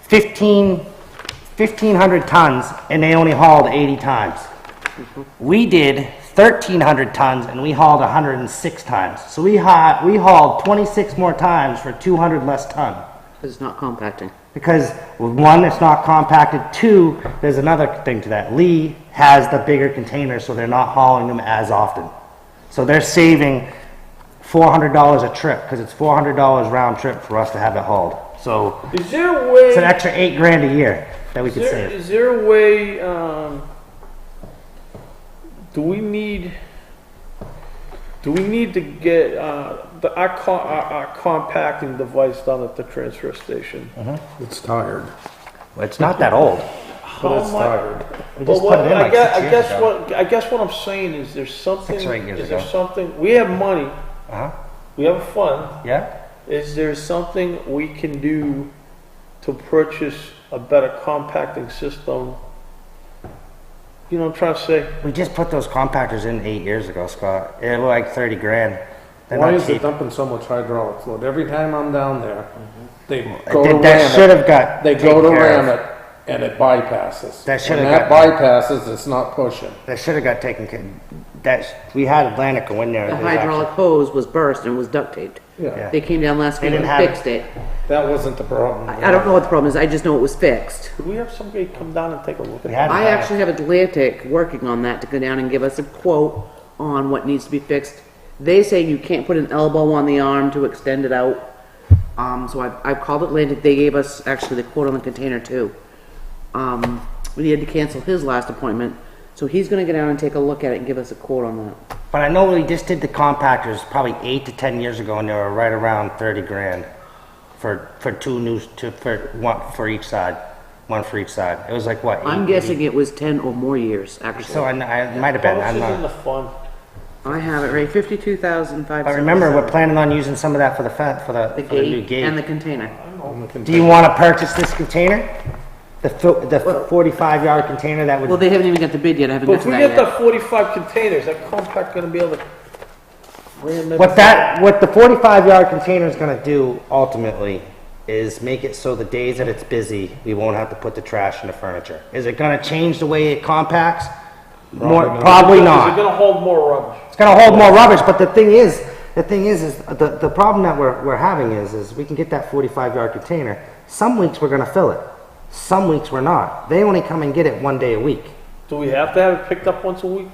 1,500 tons and they only hauled 80 times. We did 1,300 tons and we hauled 106 times. So we hauled 26 more times for 200 less ton. Because it's not compacting. Because 1, it's not compacted. 2, there's another thing to that. Lee has the bigger containers, so they're not hauling them as often. So they're saving $400 a trip because it's $400 round trip for us to have it hauled. So Is there a way? it's an extra $8,000 a year that we could save. Is there a way, do we need to get, our compacting device done at the transfer station? It's tired. Well, it's not that old. But it's much- tired. We just Well, put it in like 6 years ago. I guess what I'm saying is there's something, 6 or 8 years is there ago. something, we have money, Uh-huh. we have a fund, Yeah? is there something we can do to purchase a better compacting system? You know what I'm trying to say? We just put those compactors in 8 years ago, Scott. It was like $30,000. They're Why not is it cheap. dumping so much hydraulic fluid? Every time I'm down there, they That- go to that should ram have got it. They go taken to care ram of. it and it bypasses. That should When have that got- bypasses, it's not pushing. That should have got taken care. We had Atlantic go in there. The and they hydraulic hose was burst and was duct taped. Yeah, They came down last They week and didn't have fixed it. that wasn't the problem. I don't know what the problem is, I just know it was fixed. Could we have somebody come down and take a look We at had that? I Atlantic. actually have Atlantic working on that to go down and give us a quote on what needs to be fixed. They say you can't put an elbow on the arm to extend it out. So I've called Atlantic, they gave us actually the quote on the container too. We had to cancel his last appointment, so he's gonna go down and take a look at it and give us a quote on that. But I know we just did the compactors probably 8 to 10 years ago, and they were right around 30 grand for one for each side. It was like what? I'm 8, guessing it was 10 or more years, So actually. I might have been. How much I'm is in not. the fund? I have it right, 52,577. But remember, we're planning on using some of that for the The for the new gate and the gate. container. Do you want to purchase this container? The 45-yard container that would. Well, they haven't even got the bid yet, I haven't But got if to we that get the yet. 45 containers, that compact gonna be able to ram it? What the 45-yard container is going to do ultimately is make it so the days that it's busy, we won't have to put the trash in the furniture. Is it going to change the way it compacts? Probably Is it not. gonna hold more rubbish? It's going to hold more rubbish, but the thing is the problem that we're having is we can get that 45-yard container. Some weeks we're going to fill it. Some weeks we're not. They only come and get it one day a week. Do we have to have it picked up once a week?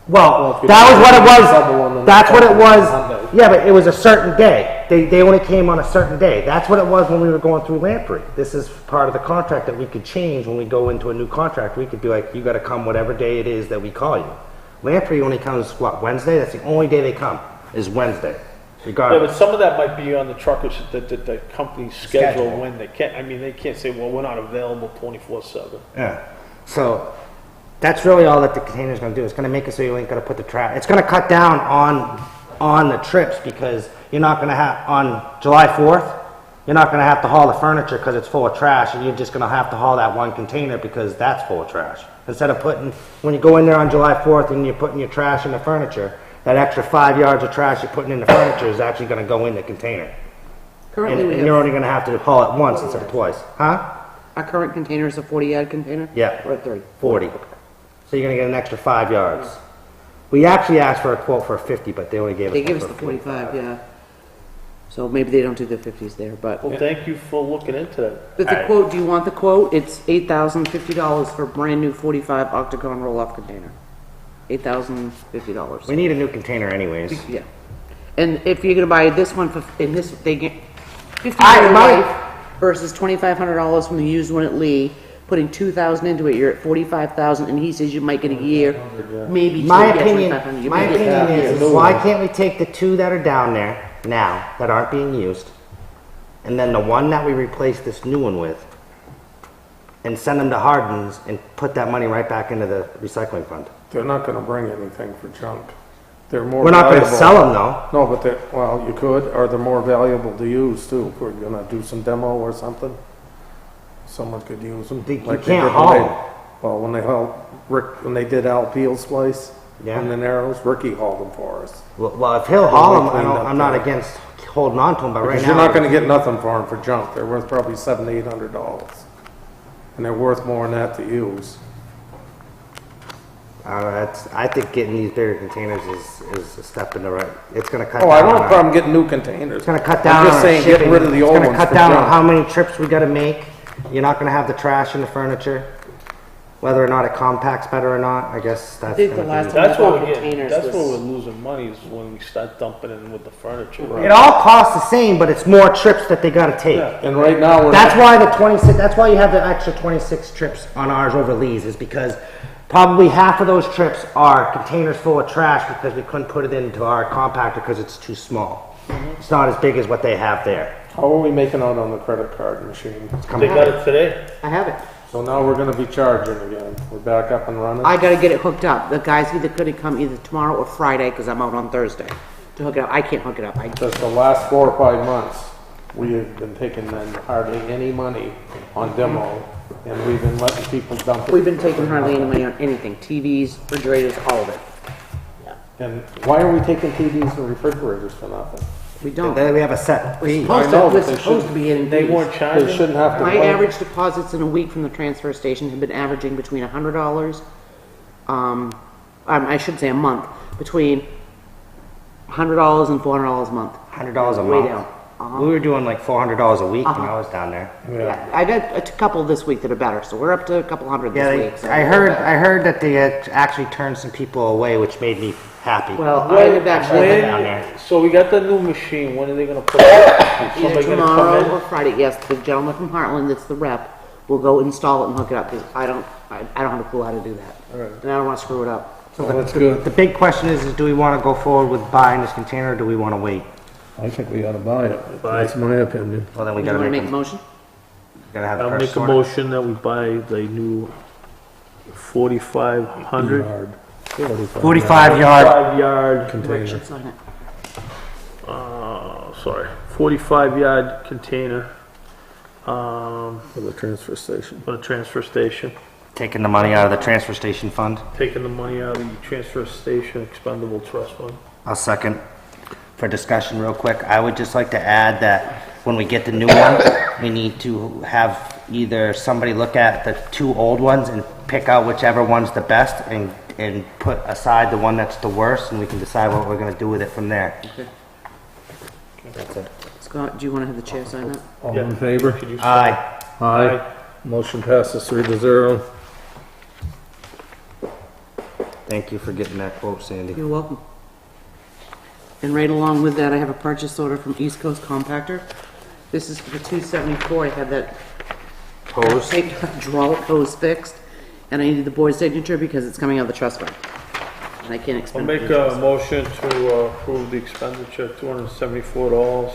Well, if you that was what it double on the was. That's what it was. Monday. Yeah, but it was a certain day. They only came on a certain day. That's what it was when we were going through Lamprey. This is part of the contract that we could change when we go into a new contract. We could be like, you got to come whatever day it is that we call you. Lamprey only comes what, Wednesday? That's the only day they come is Wednesday, Yeah, regardless. but some of that might be on the truckers, that the company's schedule Schedule. when they can't, I mean, they can't say, well, we're not available 24/7. Yeah. So that's really all that the container is going to do. It's going to make it so you ain't going to put the trash. It's going to cut down on the trips because you're not going to have on July 4th. You're not going to have to haul the furniture because it's full of trash, and you're just going to have to haul that one container because that's full of trash. Instead of putting, when you go in there on July 4th and you're putting your trash in the furniture, that extra 5 yards of trash you're putting in the furniture is actually going to go in the container. Currently, we And you're have, only going to have to haul it once instead of twice. Huh? our current container is a 40-yard container? Yeah. Or a 30? 40. So you're gonna get an extra 5 yards. We actually asked for a quote for 50, but they only gave us. They one give us for the 45, yeah. So maybe they don't do the 50s there, but. Well, thank you for looking into that. But the quote, do you want the quote? It's $8,050 for a brand new 45 octagon roll-off container. $8,050. We need a new container anyways. Yeah. And if you're gonna buy this one for, in this, they get $50 my- life versus $2,500 from the used one at Lee, putting $2,000 into it, you're at $45,000, and he says you might get a year, maybe two, My yeah, opinion, $2,500. You my might get opinion that year. is why can't we take the 2 that are down there now that aren't being used, and then the one that we replace this new one with, and send them to Hardin's and put that money right back into the recycling fund? They're not gonna bring anything for junk. They're more We're not gonna valuable- sell them though. No, but they're, well, you could, or they're more valuable to use too. If we're gonna do some demo or something, someone could use them. You like can't did haul when they- them. Well, when they hauled, when they did Al Peel's place, Yeah. in the Narrows, Ricky hauled them for us. Well, if he'll haul them, cleaned up I'm not there. against holding on to them, but right Because now. you're not gonna get nothing for them for junk. They're worth probably $700 to $800. And they're worth more than that to use. I think getting these bigger containers is a step in the right. It's going to cut. Oh, down I don't on have a problem getting new containers. It's going to cut down. I'm just on saying, shipping. getting rid of the old It's ones going to cut for down on junk. how many trips we got to make. You're not going to have the trash in the furniture. Whether or not it compacts better or not, I guess that's. I think the gonna last be- time- That's where we're Containers getting, that's was- where we're losing money, is when we start dumping in with the furniture. It all costs the same, but it's more trips that they got to take. Yeah. And right now, we're. That's why the 26. That's why you have the extra 26 trips on ours over Lee's, is because probably half of those trips are containers full of trash because we couldn't put it into our compactor because it's too small. It's not as big as what they have there. How are we making out on the credit card machine? They got it today? I have it. So now we're gonna be charging again. We're back up and running. I gotta get it hooked up. The guy's either gonna come either tomorrow or Friday, because I'm out on Thursday, to hook it up. I can't hook it up. Just the last 4 or 5 months, we have been taking then hardly any money on demo, and we've been letting people dump it. We've been taking hardly any money on anything, TVs, refrigerators, all of it. And why are we taking TVs and refrigerators for nothing? We don't. Then we have a set fee. I know, We're but they supposed to be getting They fees. weren't They charging? shouldn't have to. My wait. average deposits in a week from the transfer station have been averaging between $100, I should say a month, between $100 and $400 a month. $100 a Way month. down. We were doing like $400 a week when Uh-huh. I was down there. Yeah, I got a couple this week that are better, so we're up to a couple hundred Yeah, this week. so- I heard that they had actually turned some people away, which made me happy. Well, I have actually When- down there. So we got the new machine, when are they gonna put it? Is either somebody gonna tomorrow come or in? Friday. Yes, the gentleman from Heartland, that's the rep, will go install it and hook it up, because I don't have a clue how to do that. Alright. And I don't want to screw it up. So Well, that's good. the big question is do we want to go forward with buying this container or do we want to wait? I think we ought to buy it. Buy. That's my opinion. Well, then we You gotta want to make, make a motion? gotta have the I'll purchase make a order. motion that we buy the new 4,500 Yard. 45 yard. 5-yard, Rick Container. should sign it. 45-yard container, For the transfer station. for the transfer station. Taking the money out of the transfer station fund. Taking the money out of the transfer station expendable trust fund. I'll second. For discussion real quick, I would just like to add that when we get the new one, we need to have either somebody look at the two old ones and pick out whichever one's the best and put aside the one that's the worst, and we can decide what we're gonna do with it from there. That's it. Scott, do you want to have the chair sign that? All Yeah. in favor? Could you Aye. Aye. Motion passes 3-0. Thank you for getting that quote, Sandy. You're welcome. And right along with that, I have a purchase order from East Coast Compactor. This is for the 274. I have that Hose? hydraulic hose fixed, and I needed the board's signature because it's coming out of the trust fund. And I can't I'll expend make it. a motion to approve the expenditure, $274,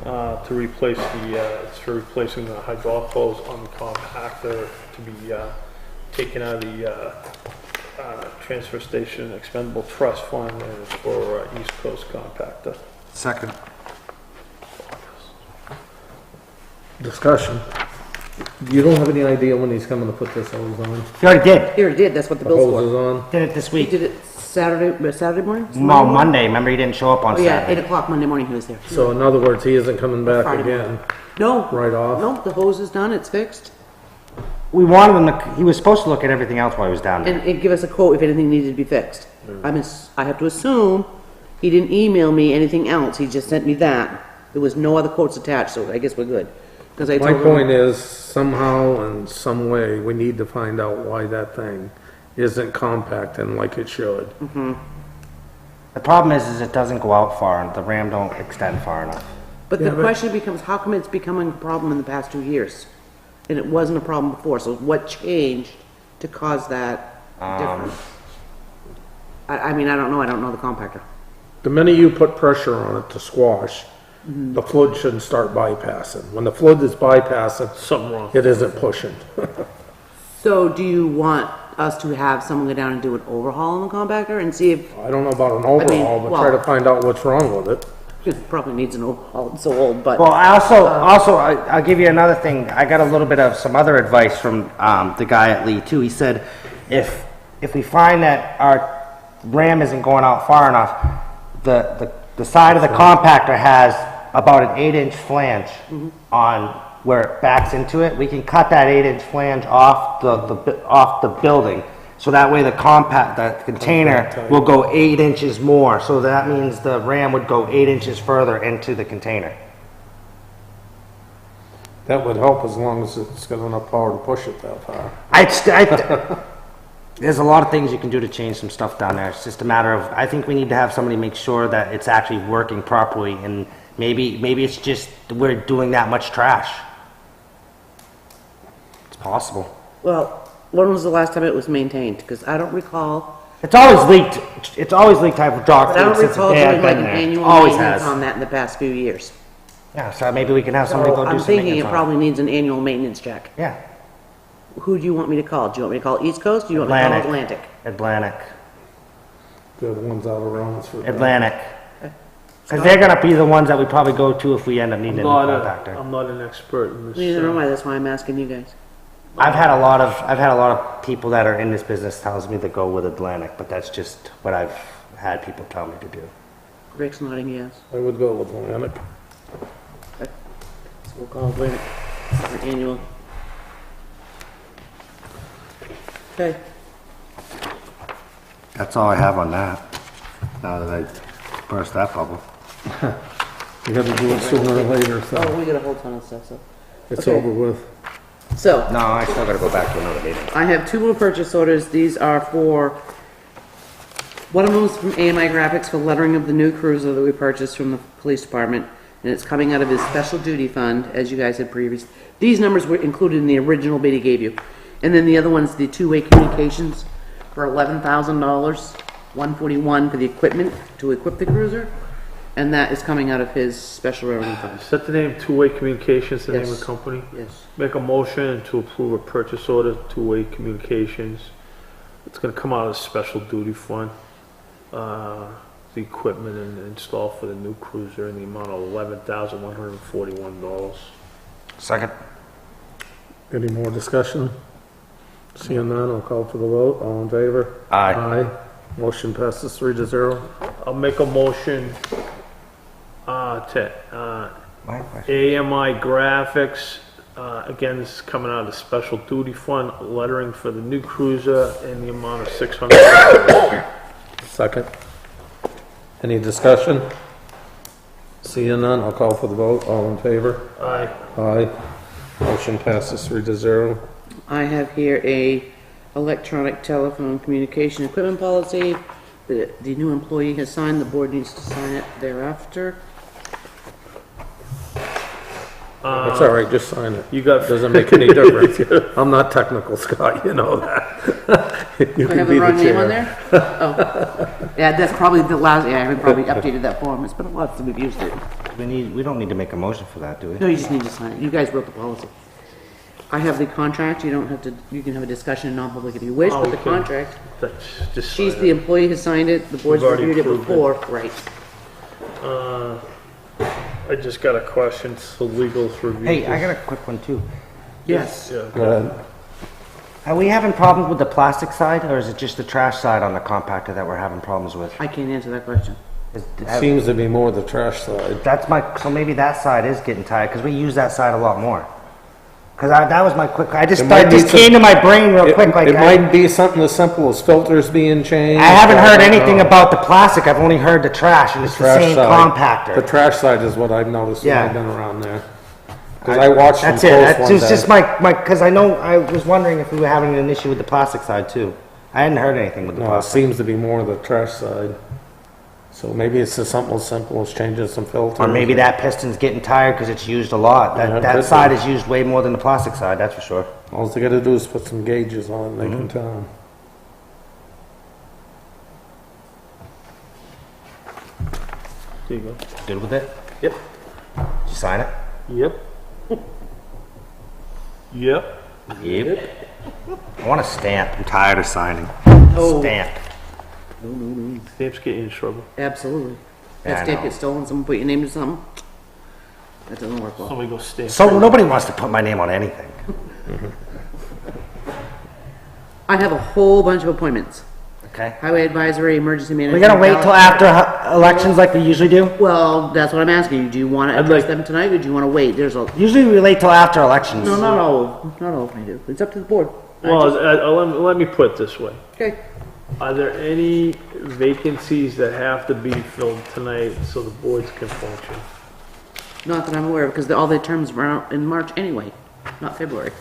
to replace it's for replacing the hydraulic hose on the compactor to be taken out of the transfer station expendable trust fund, and it's for East Coast Compactor. Second. Discussion. You don't have any idea when he's coming to put this hose on? You already did. Here, it did. That's what the The bill's hose is for. on? Did it this He week. did it Saturday morning? Well, Monday, remember you didn't show up on Oh, yeah, 8 Saturday. o'clock Monday morning he was there. So in other words, he isn't coming back Friday again, No. right off? No, the hose is done. It's fixed. We wanted him to, he was supposed to look at everything else while he was down there. And give us a quote if anything needed to be fixed. I have to assume he didn't email me anything else. He just sent me that. There was no other quotes attached, so I guess we're good. Because I My told point him, is, somehow and some way, we need to find out why that thing isn't compacting like it should. The problem is it doesn't go out far, and the ram don't extend far enough. but Yeah, the but- question becomes, how come it's becoming a problem in the past 2 years? And it wasn't a problem before, so what changed to cause that difference? I mean, I don't know. I don't know the compactor. The minute you put pressure on it to squash, the flood shouldn't start bypassing. When the flood is bypassing, Something wrong. it isn't pushing. So do you want us to have someone go down and do an overhaul on the compactor and see if I don't know about an overhaul, but try well- to find out what's wrong with it. it probably needs an overhaul? It's so old, but. Well, I'll give you another thing. I got a little bit of some other advice from the guy at Lee too. He said, if we find that our ram isn't going out far enough, the side of the compactor has about an 8-inch flange on where it backs into it. We can cut that 8-inch flange off the building. So that way the container will go 8 inches more. So that means the ram would go 8 inches further into the container. That would help as long as it's got enough power to push it that far. There's a lot of things you can do to change some stuff down there. It's just a matter of, I think we need to have somebody make sure that it's actually working properly, and maybe it's just we're doing that much trash. It's possible. Well, when was the last time it was maintained? Because I don't recall, It's always leaked. It's always leaked hydraulic but I don't fluid since the recall day I've doing like been an there. annual Always maintenance has. on that in the past few years. Yeah, so maybe we can have somebody So go do I'm some thinking it maintenance on probably needs an annual maintenance check. Yeah, Who do you want me to call? Do you want me to call East Coast? Do you want me to call Atlantic? Atlantic. They're the ones out of Rollinsford. Atlantic. Because they're gonna be the ones that we probably go to if we end up needing a new compactor. I'm not an expert in this. Neither am I. That's why I'm asking you guys. I've had a lot of people that are in this business tells me to go with Atlantic, but that's just what I've had people tell me to do. Rick's nodding yes. I would go with Atlantic. So we'll call Atlantic for annual. Okay. That's all I have on that, now that I burst that bubble. You gotta do it sooner or later, so Oh, we got a whole ton of stuff, so. it's okay. over with. So, No, I still gotta go back to another meeting. I have 2 more purchase orders. These are for, one of them is from AMI Graphics for lettering of the new cruiser that we purchased from the police department, and it's coming out of his special duty fund, as you guys had previous. These numbers were included in the original bid he gave you. And then the other one's the two-way communications for $11,000, $141 for the equipment to equip the cruiser, and that is coming out of his special revenue fund. Is that the name, Two-Way Communications, the name of Yes. the company? Yes. Make a motion to approve a purchase order, Two-Way Communications. It's gonna come out of the special duty fund. The equipment and install for the new cruiser in the amount of $11,141. Second. Any more discussion? Seeing none, I'll call for the vote. All in favor? Aye. Aye. Motion passes 3-0. I'll make a motion, to, My question. AMI Graphics, again, this is coming out of the special duty fund, lettering for the new cruiser in the amount of $600. Second. Any discussion? Seeing none, I'll call for the vote. All in favor? Aye. Aye. Motion passes 3-0. I have here a electronic telephone communication equipment policy that the new employee has signed. The board needs to sign it thereafter. It's all right, just sign it. You got, Doesn't make any difference. I'm not technical, Scott, you know that. You Do I can have be the wrong name chair. on there? Oh. Yeah, that's probably the last, yeah, I haven't probably updated that form. It's been a while since we've used it. We don't need to make a motion for that, do we? No, you just need to sign it. You guys wrote the policy. I have the contract. You don't have to, you can have a discussion in non-public if you wish, Oh, but the okay. contract, that's just. she's the employee has signed it. The board's We've already reviewed it approved it. before, right. I just got a question, so legal's review. Hey, I got a quick one too. Yes. Yeah, Go ahead. Are we having problems with the plastic side, or is it just the trash side on the compactor that we're having problems with? I can't answer that question. Seems to be more the trash side. That's so maybe that side is getting tired, because we use that side a lot more. Because that was my quick, It that might just be came to my brain real quick, like, It I might be something as simple as filters being changed. I haven't heard don't anything know. about the plastic, I've only heard the trash, and it's the Trash same side. compactor. The trash side is what I've noticed when Yeah. I've been around there. Because I watched them That's it, close that's one it's day. just because I know, I was wondering if we were having an issue with the plastic side too. I hadn't heard anything with the No, it plastic. seems to be more the trash side. So maybe it's just something as simple as changing some filters. Or maybe that piston's getting tired because it's used a lot. Yeah, it That could side be. is used way more than the plastic side, that's for sure. All they gotta do is put some gauges on, they can tell 'em. there you go. Good with it? Yep. Did you sign it? Yep. Yep. Yep. I want a stamp. I'm tired of signing. Oh. Stamp. Stamps get you in trouble. Absolutely. Yeah, I That stamp know. gets stolen, someone put your name to something. That doesn't work well. Somebody go stamp. So nobody wants to put my name on anything. I have a whole bunch of appointments. Okay. Highway advisory, emergency management. We gotta wait till after elections like we usually do? Well, that's what I'm asking you. Do you want to I'd address like- them tonight, or do you want to wait? There's a, Usually we wait till after elections. no, not all of them I do. It's up to the board. Well, let me put it this way. Okay. Are there any vacancies that have to be filled tonight so the boards can function? Not that I'm aware of, because all the terms were out in March anyway, not February.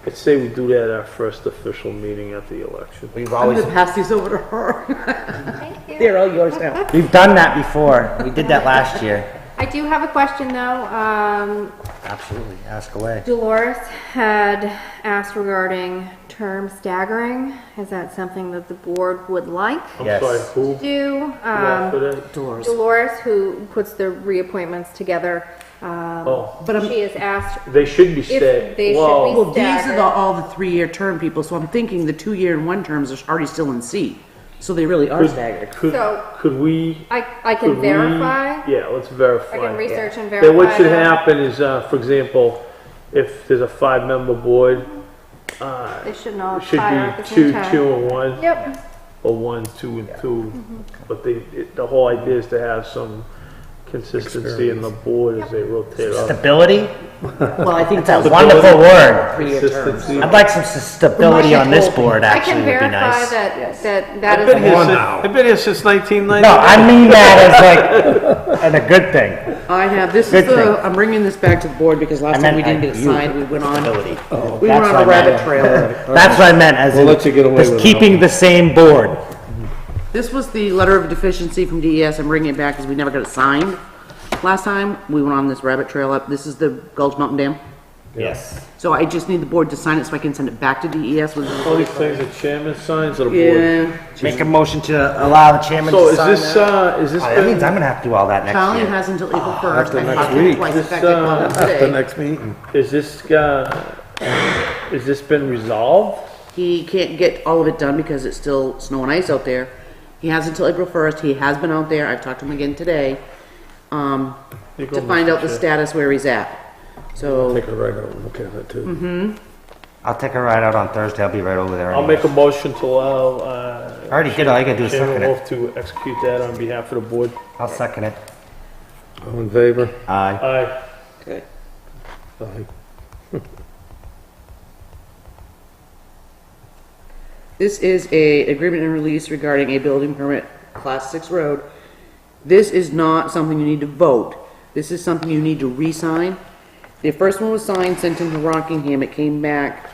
I'd say we do that at our first official meeting at the election. We've I'm always, gonna pass these over to her. Thank you. They're all yours now. we've done that before. We did that last year. I do have a question though. Absolutely. Ask away. Dolores had asked regarding term staggering. Is that something that the board would like I'm Yes. sorry, who? to do? For that? Doors. Dolores, who puts the reappointments together, Oh, But I'm, she has asked they should be if staying. they should Well, be well, these are staggered. all the 3-year term people, so I'm thinking the 2-year and 1 terms are already still in seat. So they really are staggered. So- Could we? I could can we- verify. Yeah, let's verify. I can research and Then verify. what should that. happen is, for example, if there's a 5-member board, They shouldn't all it should expire at be the same 2, time. 2, and 1. Yep. a 1, 2, and 2. But the whole idea is to have some consistency in the board as they rotate up. Stability? Well, I think That's a that's wonderful word. Consistency. I'd like some stability on this board, I actually, can would be verify nice. that is. I've been here since 1990. No, I mean that as like, and a good thing. I have, this Good is the, thing. I'm bringing this back to the board because last I time we meant didn't get it you. signed, we went on, Stability. we went That's on what a I rabbit meant. trail. That's what I meant, as We'll in let you get away just with it. keeping the same board. This was the letter of deficiency from DES. I'm bringing it back because we never got it signed. Last time, we went on this rabbit trail up. This is the Gulch Mountain Dam. Yes. So I just need the board to sign it so I can send it back to DES with. All these things the chairman signs or the board? Yeah. Make a motion to allow the chairman So to is sign this, that. is this Oh, that means been, I'm gonna have to do all that next Charlie year. has until April 1st. after I next talked to him week. twice. In This, fact, I called him At the today. next meeting. is this been resolved? He can't get all of it done because it's still snow and ice out there. He has until April 1st. He has been out there. I've talked to him again today, to find out the status where he's at. So, Take a right out and look at it too. I'll take a ride out on Thursday, I'll be right over there. I'll make a motion to allow, I already did, all you gotta do is Chairman second it. Wolf to execute that on behalf of the board. I'll second it. All in favor? Aye. Aye. okay. Aye. This is a agreement and release regarding a building permit, Class 6 road. This is not something you need to vote. This is something you need to re-sign. The first one was signed, sent into Rockingham. It came back,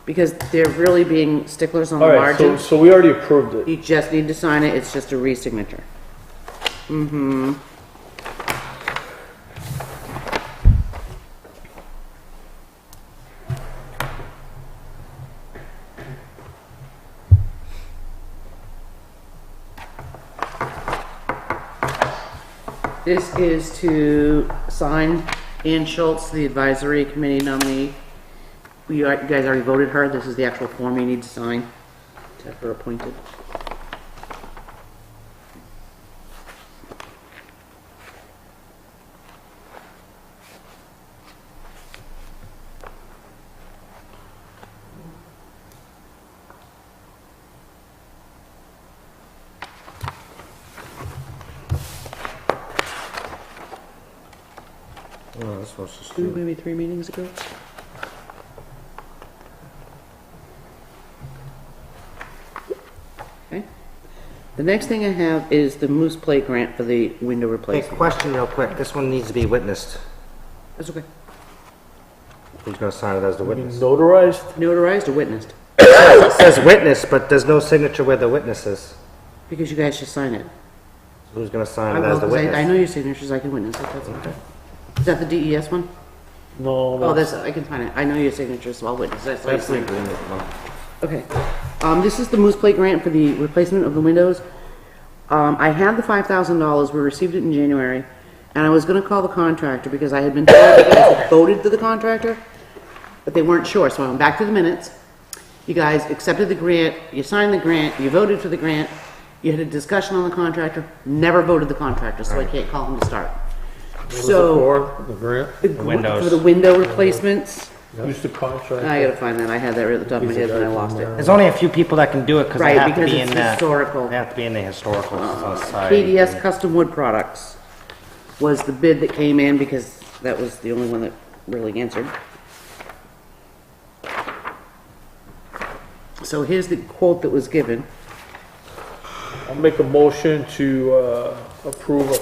because they're really being sticklers on the All right, so, margins. so we already approved it. You just need to sign it. It's just a re-signature. This is to sign Ann Schultz, the advisory committee nominee. You guys already voted her. This is the actual form you need to sign to have her appointed. Oh, this was just- Maybe 3 meetings ago. Okay. The next thing I have is the Moose Plate grant for the window Hey, replacement. question real quick, this one needs to be witnessed. That's okay. Who's gonna sign it as the witness? Notarized? Notarized or witnessed? It says witness, but there's no signature where the witness is. Because you guys should sign it. Who's gonna I sign it will, as the 'cause I witness? know your signatures, I can witness it, that's okay. Is that the DES one? No, Oh, that's, I can sign it. I know your signatures, so I'll witness it. So I That's the sign it. agreement, no. Okay. This is the Moose Plate grant for the replacement of the windows. I had the $5,000, we received it in January, and I was gonna call the contractor because I had been told you guys had voted to the contractor, but they weren't sure, so I went back to the minutes. You guys accepted the grant, you signed the grant, you voted for the grant, you had a discussion on the contractor, never voted the contractor, so I can't call him to start. So, For the grant? windows. for the window replacements, who's the contract? I gotta find that, I had that right at the top of my head and I lost it. There's only a few people that can do it, cause they Right, have to because be it's in the, historical. they have to be in the historical society. KDS Custom Wood Products was the bid that came in because that was the only one that really answered. So here's the quote that was given. I'll make a motion to, approve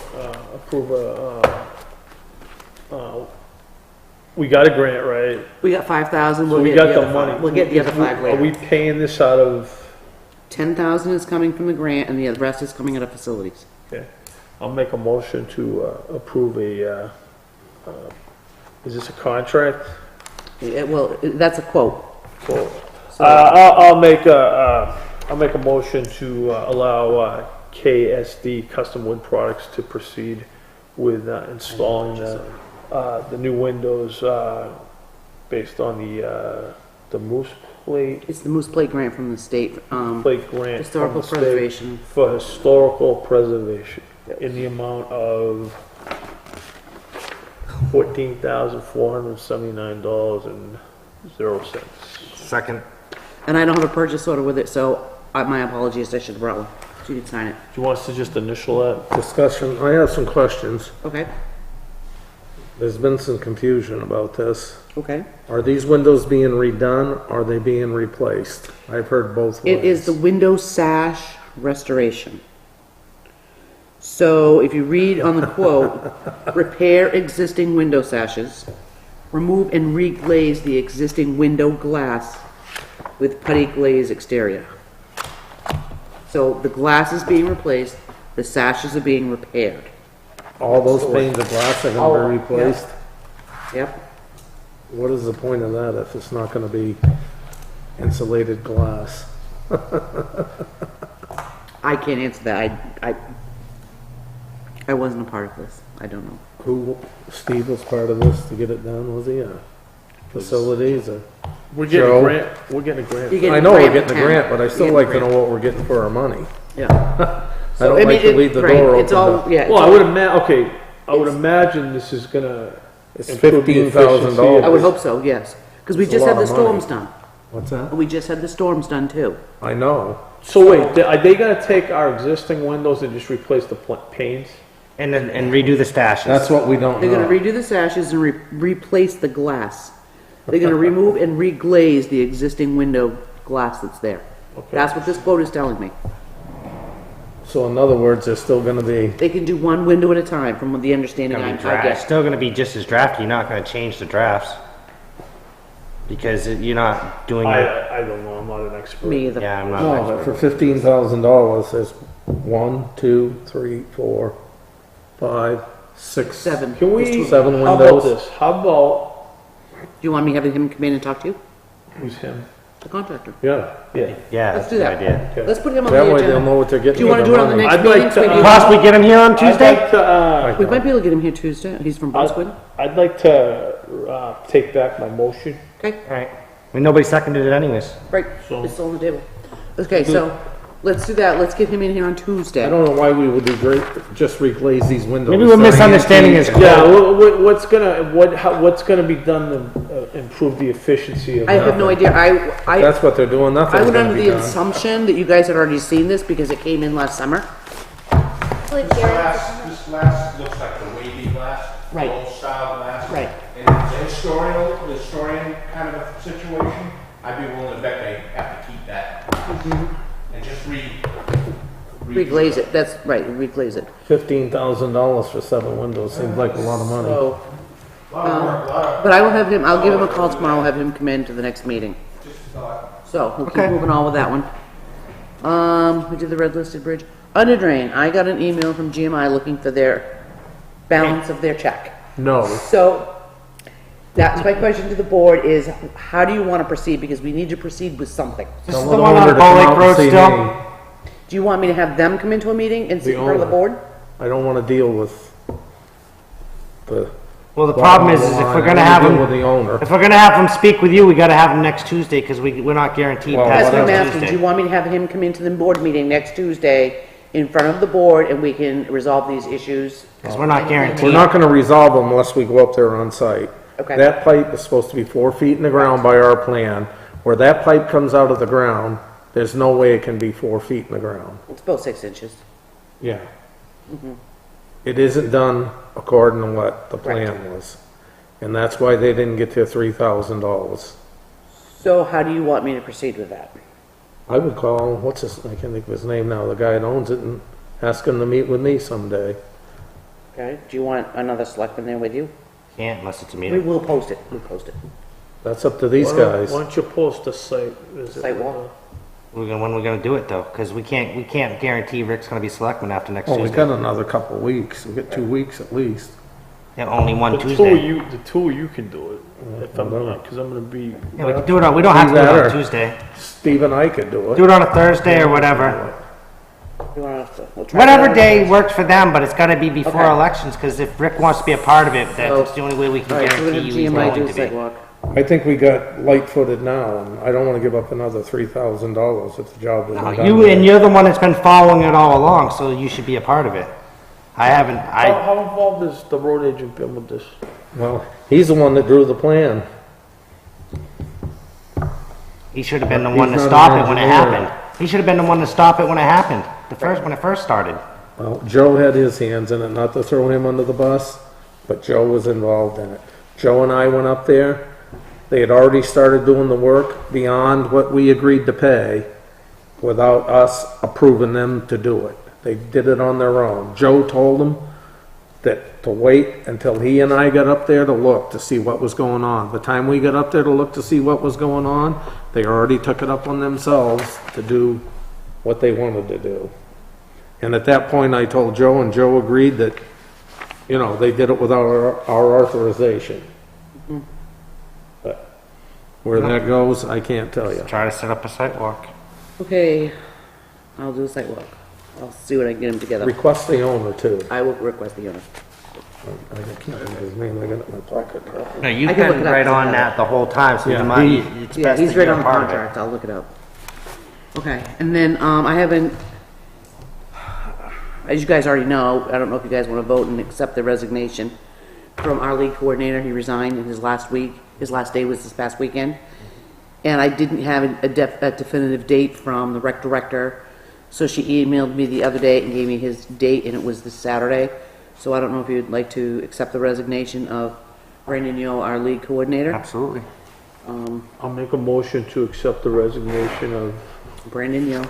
we got a grant, right? We got 5,000, So we'll we get got the the other money. five. We'll get the other 5 Are we later. paying this out of, 10,000 is coming from the grant and the rest is coming out of facilities. okay, I'll make a motion to, approve a, is this a contract? Well, that's a quote. Well, So- I'll make a motion to allow KSD Custom Wood Products to proceed with installing the new windows based on the Moose Plate It's the Moose Plate grant from the state, grant from historical the state preservation. for historical preservation in the amount of $14,479.00. Second. And I don't have a purchase order with it, so my apologies, I should have brought one, so you can sign it. Do you want us to just initial that? Discussion, I have some questions. Okay, There's been some confusion about this. okay. Are these windows being redone? Are they being replaced? I've heard both ways. It is the window sash restoration. So if you read on the quote, repair existing window sashes, remove and reglaze the existing window glass with putty glaze exterior. So the glass is being replaced, the sashes are being repaired. All those panes of glass are gonna be replaced? Yep. What is the point of that if it's not gonna be insulated glass? I can't answer that. I wasn't a part of this. I don't know. Who, Steve was part of this to get it done, was he? Facilities or? We're getting Joe? a grant, we're getting a grant. You're getting I a know we're grant getting the from grant, town. but I still You're like getting to a know what we're getting for our money. Yeah. I don't like to leave the door It's open. all, yeah. Well, I would imagine this is gonna It's improve the efficiency $15,000. of I would hope so, yes. Because we It's a just had lot the of money. storms done. What's that? We just had the storms done too. I know. So wait, are they gonna take our existing windows and just replace the panes? And then, and redo the stashes. That's what we don't They're gonna know. redo the sashes and replace the glass. They're gonna remove and reglaze the existing window glass that's there. That's what this quote is telling me. So in other words, there's still gonna be, They can do one window at a time, from the understanding Gonna I be dra- It's get. still gonna be just as drafty, you're not gonna change the drafts. Because you're not doing, I don't know, I'm not an expert. Me either. yeah, I'm not an no, expert. but for $15,000, there's 1, 2, 3, 4, 5, 6. Seven. Can we, Seven how about windows. this? How about, Do you want me having him come in and talk to you? who's him? The contractor. Yeah. Yeah. Yeah, Let's that's do a that. good idea. Let's put him on That the way they'll agenda. know what they're getting Do you for wanna their do it on the money. next I'd like meeting? to, so we do- Possibly get him here on I'd Tuesday? like to, We might be able to get him here Tuesday. He's from Bosquen. I'd like to, take back my motion. Okay, Alright. I mean, nobody seconded it anyways. right. So- It's still on the table. Okay, so let's do that. Let's get him in here on Tuesday. I don't know why we would do great, just reglaze these windows. Maybe we're misunderstanding his quote. Yeah, what's gonna be done to improve the efficiency of? I have no idea. That's what they're doing, I nothing's went gonna under be the done. assumption that you guys had already seen this because it came in last summer. Actually, Jared, This glass looks like the wavy glass. Right. Old style glass. Right. And the historian kind of a situation, I'd be willing to bet they have to keep that. And just Reglaze it. That's right, reglaze it. $15,000 for 7 windows seems like a lot of money. So, lot of work, a lot of, but I will have him, I'll give him a call tomorrow, I'll have him come in to the next meeting. just a thought. So, we'll keep Okay. moving on with that one. We did the red listed bridge. Under drain, I got an email from GMI looking for their balance of their check. No, So, that's my question to the board is, how do you want to proceed? Because we need to proceed with something. This is tell the the one owner on to Bull come Lake out and Road see still? me. Do you want me to have them come into a meeting and sit in front of the owner. board? I don't wanna deal with the. Well, the problem is if we're gonna have Deal him, with the owner. if we're gonna have him speak with you, we gotta have him next Tuesday, cause we're not guaranteed Well, past That's what I'm next asking. Do you Tuesday. want me to have him come into the board meeting next Tuesday in front of the board and we can resolve these issues? Cause we're not We're guaranteed. not gonna resolve them unless we go up there on site. Okay. That pipe is supposed to be 4 feet in the ground by our plan. Where that pipe comes out of the ground, there's no way it can be 4 feet in the ground. It's about 6 inches. Yeah. It isn't done according to what the plan was. And that's why they didn't get their $3,000. So how do you want me to proceed with that? I would call, I can't think of his name now, the guy that owns it, and ask him to meet with me someday. Okay, do you want another selectman there with you? Can't unless it's a We meeting. will post it, we'll post it. That's up to these Why guys. don't you post a site visit? Site walk? When we're gonna do it though, cause we can't guarantee Rick's gonna be selectman after next Oh, we Tuesday. got another couple of weeks. We got 2 weeks at least. Yeah, only one The two of Tuesday. you, the two of you can do it, if I'm whatever. not, cause I'm gonna be, Yeah, we can do it on, we don't have to do it Either on or. Tuesday. Steve and I could do it. Do it on a Thursday or whatever. You want us to, we'll try Whatever that. day works for them, but it's gotta be before Okay. elections, cause if Rick wants to be a part of it, So- that's the only way we can All right, so we're guarantee gonna you he's GMI do willing a to site be. walk. I think we got light-footed now, and I don't wanna give up another $3,000 if the job isn't done. You're the one that's been following it all along, so you should be a part of it. I haven't, how involved is the road agent been with this? Well, he's the one that drew the plan. he should have been the He's one to not an stop it when it engineer. happened. He should have been the one to stop it when it happened, when it first started. Well, Joe had his hands in it, not to throw him under the bus, but Joe was involved in it. Joe and I went up there. They had already started doing the work beyond what we agreed to pay without us approving them to do it. They did it on their own. Joe told them that to wait until he and I got up there to look to see what was going on. The time we got up there to look to see what was going on, they already took it up on themselves to do what they wanted to do. And at that point, I told Joe, and Joe agreed that, you know, they did it without our authorization. But where that goes, I can't tell you. Try to set up a sidewalk. Okay, I'll do a site walk. I'll see what I can get them together. Request the owner too. I will request the owner. I can't remember his name, I got it in my pocket. No, you've I can look been it up right on together. that the whole time, so Yeah, you might, he- it's Yeah, best he's that right you're on the part of it. contract, I'll look it up. Okay, and then, I haven't, as you guys already know, I don't know if you guys wanna vote and accept the resignation from our league coordinator. He resigned in his last week, his last day was this past weekend. And I didn't have a definitive date from the rec director, so she emailed me the other day and gave me his date, and it was this Saturday. So I don't know if you'd like to accept the resignation of Brandon Yo, our league coordinator. Absolutely. I'll make a motion to accept the resignation of Brandon Yo.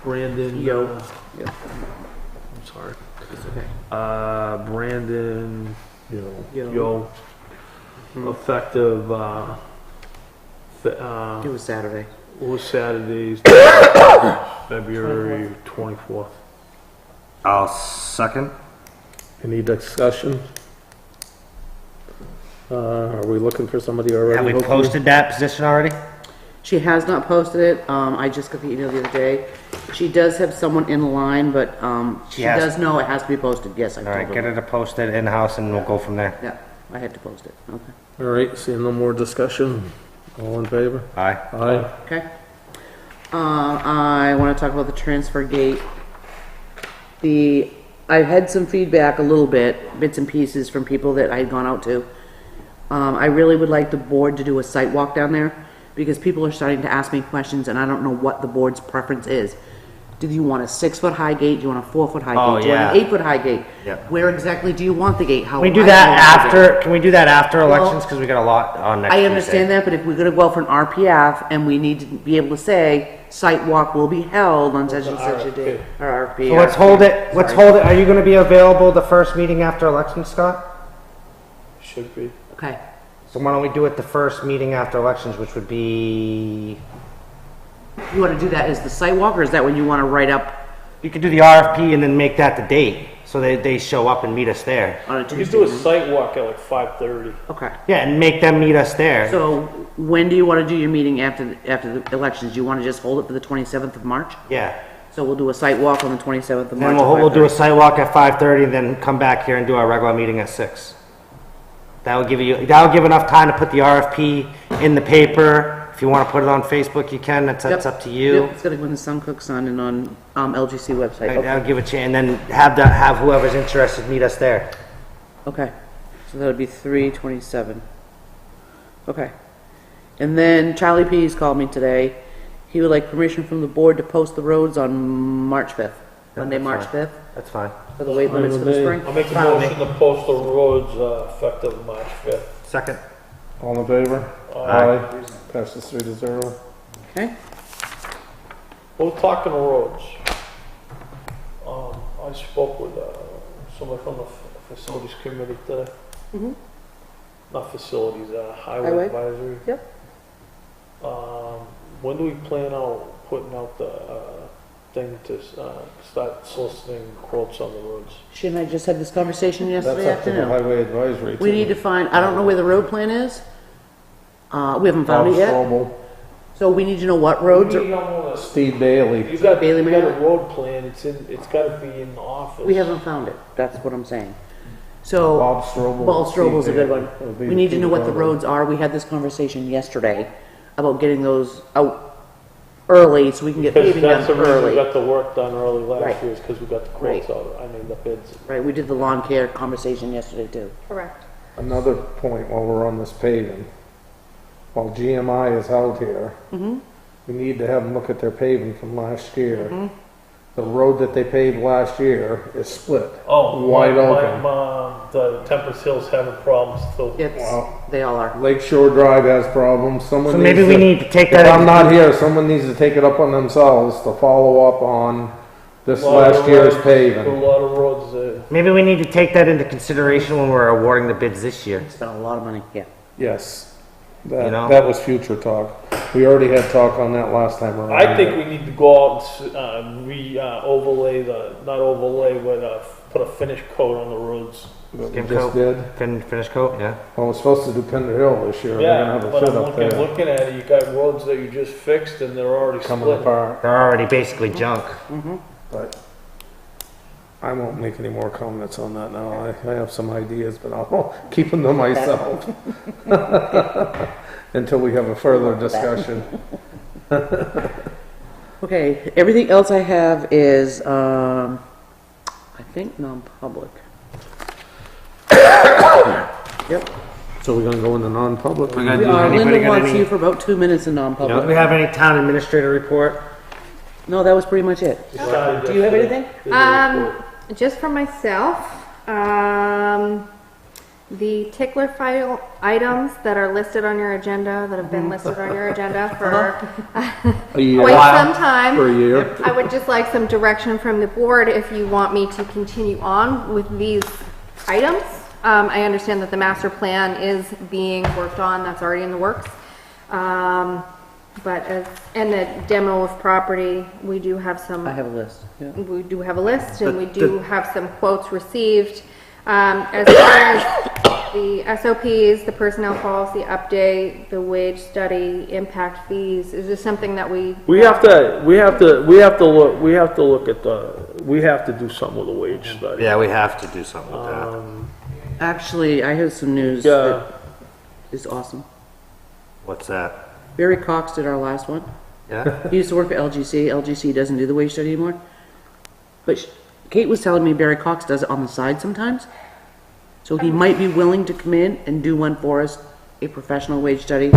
Brandon. Yo. Yep. I'm sorry. It's okay. Brandon, Yo. Yo, effective, It was Saturday. what was Saturday's, February 24th. I'll second. Any discussion? Are we looking for somebody already? Have we hopefully? posted that position already? She has not posted it. I just got the email the other day. She does have someone in the line, but, she has- does know it has to be posted. Yes, I All told right, her. get her to post it in-house and we'll go from there. Yeah, I had to post it. Okay. All right, seeing no more discussion, all in favor? Aye. Aye. Okay. I want to talk about the transfer gate. I had some feedback, a little bit, bits and pieces from people that I had gone out to. I really would like the board to do a site walk down there, because people are starting to ask me questions, and I don't know what the board's preference is. Do you want a 6-foot high gate? Do you want a 4-foot high Oh, gate? Do you want an yeah. 8-foot high gate? Yep. Where exactly do you want the gate? How Can we do wide that do you want the gate? after, can we do that after elections? Because we got a lot on next I Tuesday. understand that, but if we're gonna go out for an RPF and we need to be able to say, site walk will be held on such and such a day. Or RFP. So let's hold it, are you gonna be available the first meeting after elections, Scott? Should be. Okay, So why don't we do it the first meeting after elections, which would be, you wanna do that as the site walk, or is that when you wanna write up you could do the RFP and then make that the date, so they show up and meet us there. on a You could Tuesday? do a site walk at like 5:30. Okay, Yeah, and make them meet us there. so when do you wanna do your meeting after the elections? Do you wanna just hold it for the 27th of March? Yeah. So we'll do a site walk on the 27th of March. Then at we'll do a 5:30. site walk at 5:30, and then come back here and do our regular meeting at 6. That'll give enough time to put the RFP in the paper. If you want to put it on Facebook, you can, that's Yep. up to you. Yep, it's gonna go in the Suncook Sun and on, LGC website. That'll Okay. give a chance, and then have whoever's interested meet us there. Okay, so that would be 3/27. Okay. And then Charlie Pease called me today. He would like permission from the board to post the roads on March 5th, Monday, that's March fine. 5th, That's fine. for the weight limits for the spring. I'll make a Fine with me. motion to post the roads, effective March 5th. Second. All in favor? Aye. Passes 3-0. Okay, Well, talking of roads, I spoke with, someone from the facilities committee today. Not facilities, highway Highway? advisory. Yep. When do we plan on putting out the, thing to, start soliciting quotes on the roads? she and I just had this conversation That's yesterday up to the afternoon. highway advisory. We need to find, I don't know where the road plan is. We haven't found it yet, so we need to know what roads are, Steve Bailey. You got, Bailey you got a Manor? road plan, it's gotta be in the office. we haven't found it, that's what I'm saying. So. Bob Strobel. Bob Strobel's a good one. It'll be We need to the know what the two roads are. We had this conversation yesterday about getting those out early so we can get Because paving done that's the reason we early. got the work done early Right. last year, is because we got the quotes Right. out, the bids. Right, we did the lawn care conversation yesterday too. Correct. Another point while we're on this paving. While GMI is out here, we need to have them look at their paving from last year. The road that they paved last year is split. Oh, Wide open. The Tempest Hill's having problems too. They all are. Lake Shore Drive has problems. Someone So maybe needs we to- need to take If that. I'm not here, someone needs to take it up on themselves to follow up on this last year's A paving. lot of roads there. Maybe we need to take that into consideration when we're awarding the bids this year. Spent a lot of money, yeah. Yes, You know? that was future talk. We already had talk on that last time around. I think we need to go out and overlay not overlay, but put a finish coat on the roads. What we Skim just coat. did. Finish coat, yeah. Well, we're supposed to do Pender Hill this year. They're Yeah, gonna have a but fit I'm up there, looking at it, you got roads that you just fixed and they're already coming split. apart. They're already basically junk. But I won't make any more comments on that now. I have some ideas, but I'll keep them to myself until we have a further discussion. Okay, everything else I have is, I think non-public. Yep. So we're gonna go into non-public. We're gonna do anybody Linda got wants any- you for about 2 minutes in Do non-public. we have any town administrator report? No, that was pretty much it. Do you have anything? Just for myself, the tickler file items that are listed on your agenda, that have been listed on your agenda for A year. quite some time. For a year. I would just like some direction from the board if you want me to continue on with these items. I understand that the master plan is being worked on, that's already in the works. And the demo of property, we do have some. I have a list, yeah. We do have a list, and we do have some quotes received. As far as the SOPs, the personnel policy update, the wage study, impact fees, is this something that we We have to do something with the wage study. Yeah, we have to do something with that. Actually, I have some news Yeah. that is awesome. What's that? Barry Cox did our last one. Yeah? He used to work for LGC. LGC doesn't do the wage study anymore. But Kate was telling me Barry Cox does it on the side sometimes. So he might be willing to come in and do one for us, a professional wage study,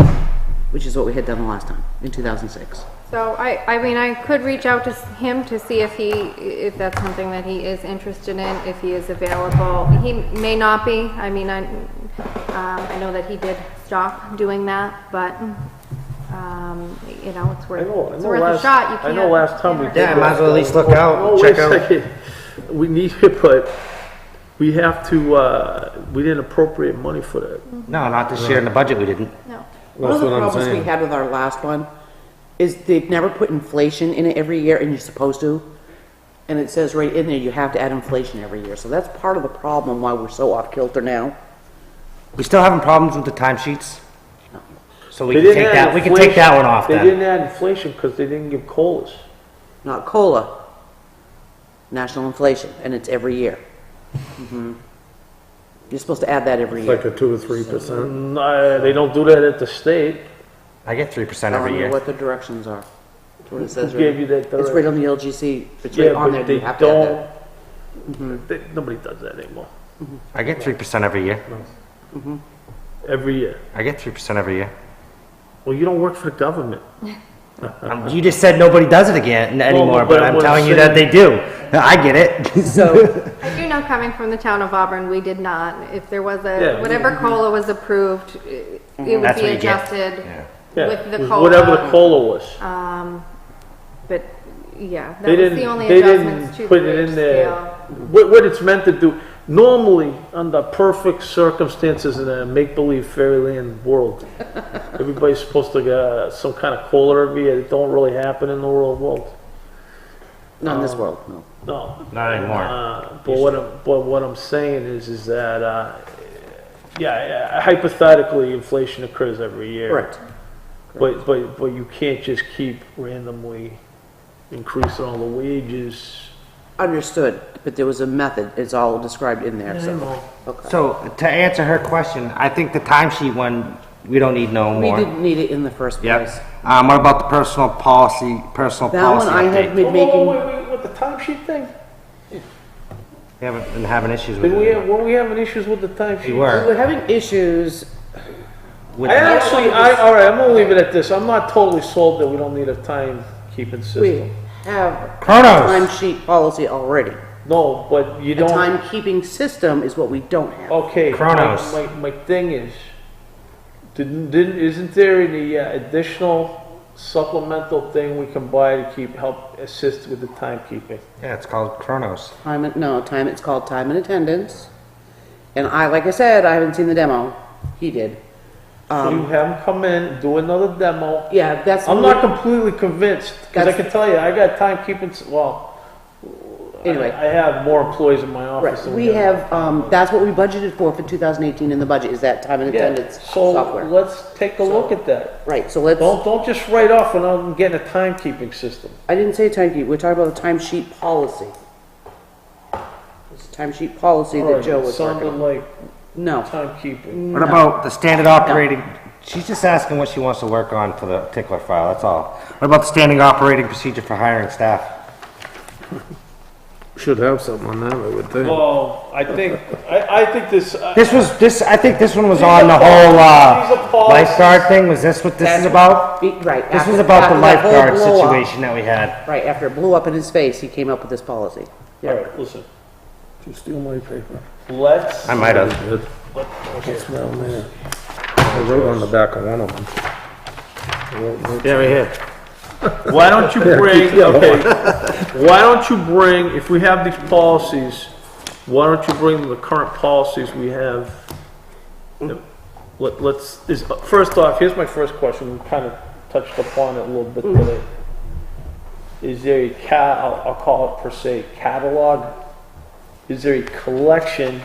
which is what we had done the last time in 2006. So I mean, I could reach out to him to see if that's something that he is interested in, if he is available. He may not be. I mean, I know that he did stop doing that, but you know, it's worth a shot. You can't. I know last time we did. Yeah, might as well at least look Oh, out, wait check a out. second. We need it, but we have to, we didn't appropriate money for that. No, not this year in the budget we didn't. No. One of That's the what I'm problems we saying. had with our last one is they've never put inflation in it every year, and you're supposed to. And it says right in there, you have to add inflation every year. So that's part of the problem why we're so off kilter now. We still having problems with the timesheets? So we They can didn't take add that, we can take that one off They then. didn't add inflation because they didn't give COLAs. Not COLA, national inflation, and it's every year. You're supposed to add that every It's year. like a 2 or 3%. No, they don't do that at the state. I get 3% I don't every know year. what the directions are. That's what it says Who right. gave you that It's right direction? on the LGC. It's right Yeah, on there. but You they have to add don't. that. Nobody does that anymore. I get 3% every year. Every year. I get 3% every year. Well, you don't work for the government. You just said nobody does it again anymore, but but I'm what I'm telling you that they do. I get it. So, I do know, coming from the town of Auburn, we did not. If there was Yeah. whatever COLA was approved, it would That's be what you get. adjusted Yeah. Yeah, with the it was COLA. whatever the COLA was. But yeah, They that was the didn't, only they adjustments to didn't the put it wage in there. scale. What it's meant to do, normally, under perfect circumstances in a make-believe fairyland world, everybody's supposed to get some kind of COLA every year. It don't really happen in the real world. not in this world, no. No. Not anymore. But what I'm saying is that, yeah, hypothetically, inflation occurs every year. Correct. But you can't just keep randomly increasing all the wages. Understood, but there was a method. It's all described in there, so. Okay. So to answer her question, I think the timesheet one, we don't need no We more. didn't need it in the first Yep. place. What about the personal policy That one I have update? been making, Wait, with the timesheet thing? We haven't been having issues with Were it. we having issues with the timesheet? We we were. were having issues with I that. actually, all right, I'm gonna leave it at this. I'm not totally sold that we don't need a timekeeping We system. have Chronos. timesheet policy already. No, but you The don't. timekeeping system is what we don't have. Okay. Chronos. My thing is, isn't there any additional supplemental thing we can buy to help assist with the timekeeping? Yeah, it's called Chronos. It's called time and attendance. And like I said, I haven't seen the demo. He did. So you have them come in, and do another demo. Yeah, that's. I'm not completely convinced, because I can tell you, I got timekeeping, Anyway. I have more employees in my office Right, than we have, that's what we budgeted for 2018 in the budget, is that time and Yeah, attendance so software. let's take a look at that. Right, so let's, Don't just write off when I'm getting a timekeeping system. I didn't say timekeep, we're talking about the timesheet policy. It's a timesheet policy that Joe was Sounded working on. like No, timekeeping. What about the standard operating? She's just asking what she wants to work on for the particular file, that's all. What about the standing operating procedure for hiring staff? Should have something on that, I would think. Well, I think this. I think this one was on the whole, These are policies. lifeguard thing, was this what this is about? Right. This after- was about the after that whole lifeguard blow up- situation that we had. Right, after it blew up in his face, he came up with this policy. All right, listen. Did you steal my paper? Let's. I might have. Good. What's down there? I wrote on the back of one of them. Yeah, right here. Why don't you bring? Why don't you bring? If we have these policies, why don't you bring the current policies we have? First off, here's my first question. We kind of touched upon it a little bit today. Is there a I'll call it per se catalog? Is there a collection,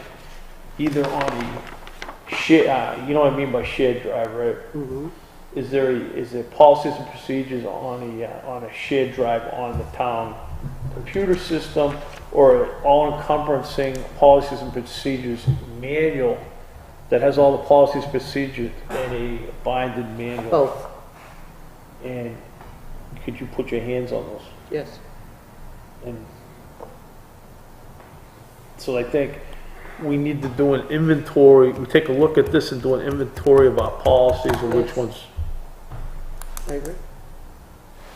either on a share? You know what I mean by shared drive, right? Mm-hmm. Is there policies and procedures on a shared drive on the town computer system, or all-encompassing policies and procedures manual that has all the policies and procedures in a binded manual? Both, And could you put your hands on those? yes. And so I think we need to do an inventory. We take a look at this and do an inventory of our policies and which ones. I agree.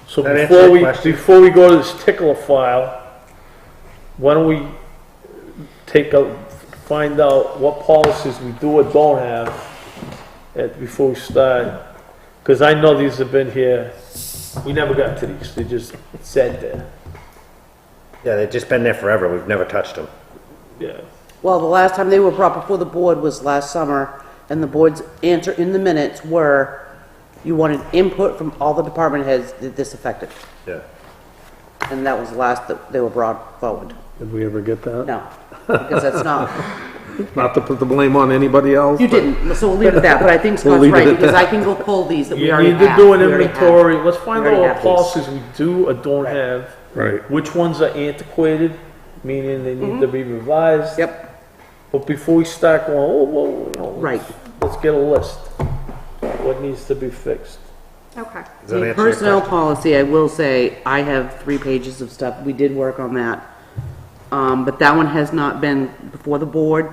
So That answers your question. before we go to this tickler file, why don't we find out what policies we do or don't have before we start? Because I know these have been here. We never got to these. They just sat there. Yeah, they've just been there forever, we've never touched them. Yeah. Well, the last time they were brought before the board was last summer, and the board's answer in the minutes were, you wanted input from all the department heads that this affected. Yeah. And that was the last that they were brought forward. Did we ever get that? No, because that's not, Not to put the blame on anybody else. you but- didn't, so we'll leave it at that, but I think We'll Scott's leave it right, at because that. I can go pull these that we You already need to have. do an We already have. inventory. Let's find We out already what have these. policies we do or don't have. Right. Which ones are antiquated, meaning they need to be revised. Yep, But before we start going, right. let's get a list. What needs to be fixed? Okay. Does that answer your Personnel question? policy, I will say, I have 3 pages of stuff, we did work on that. But that one has not been before the board,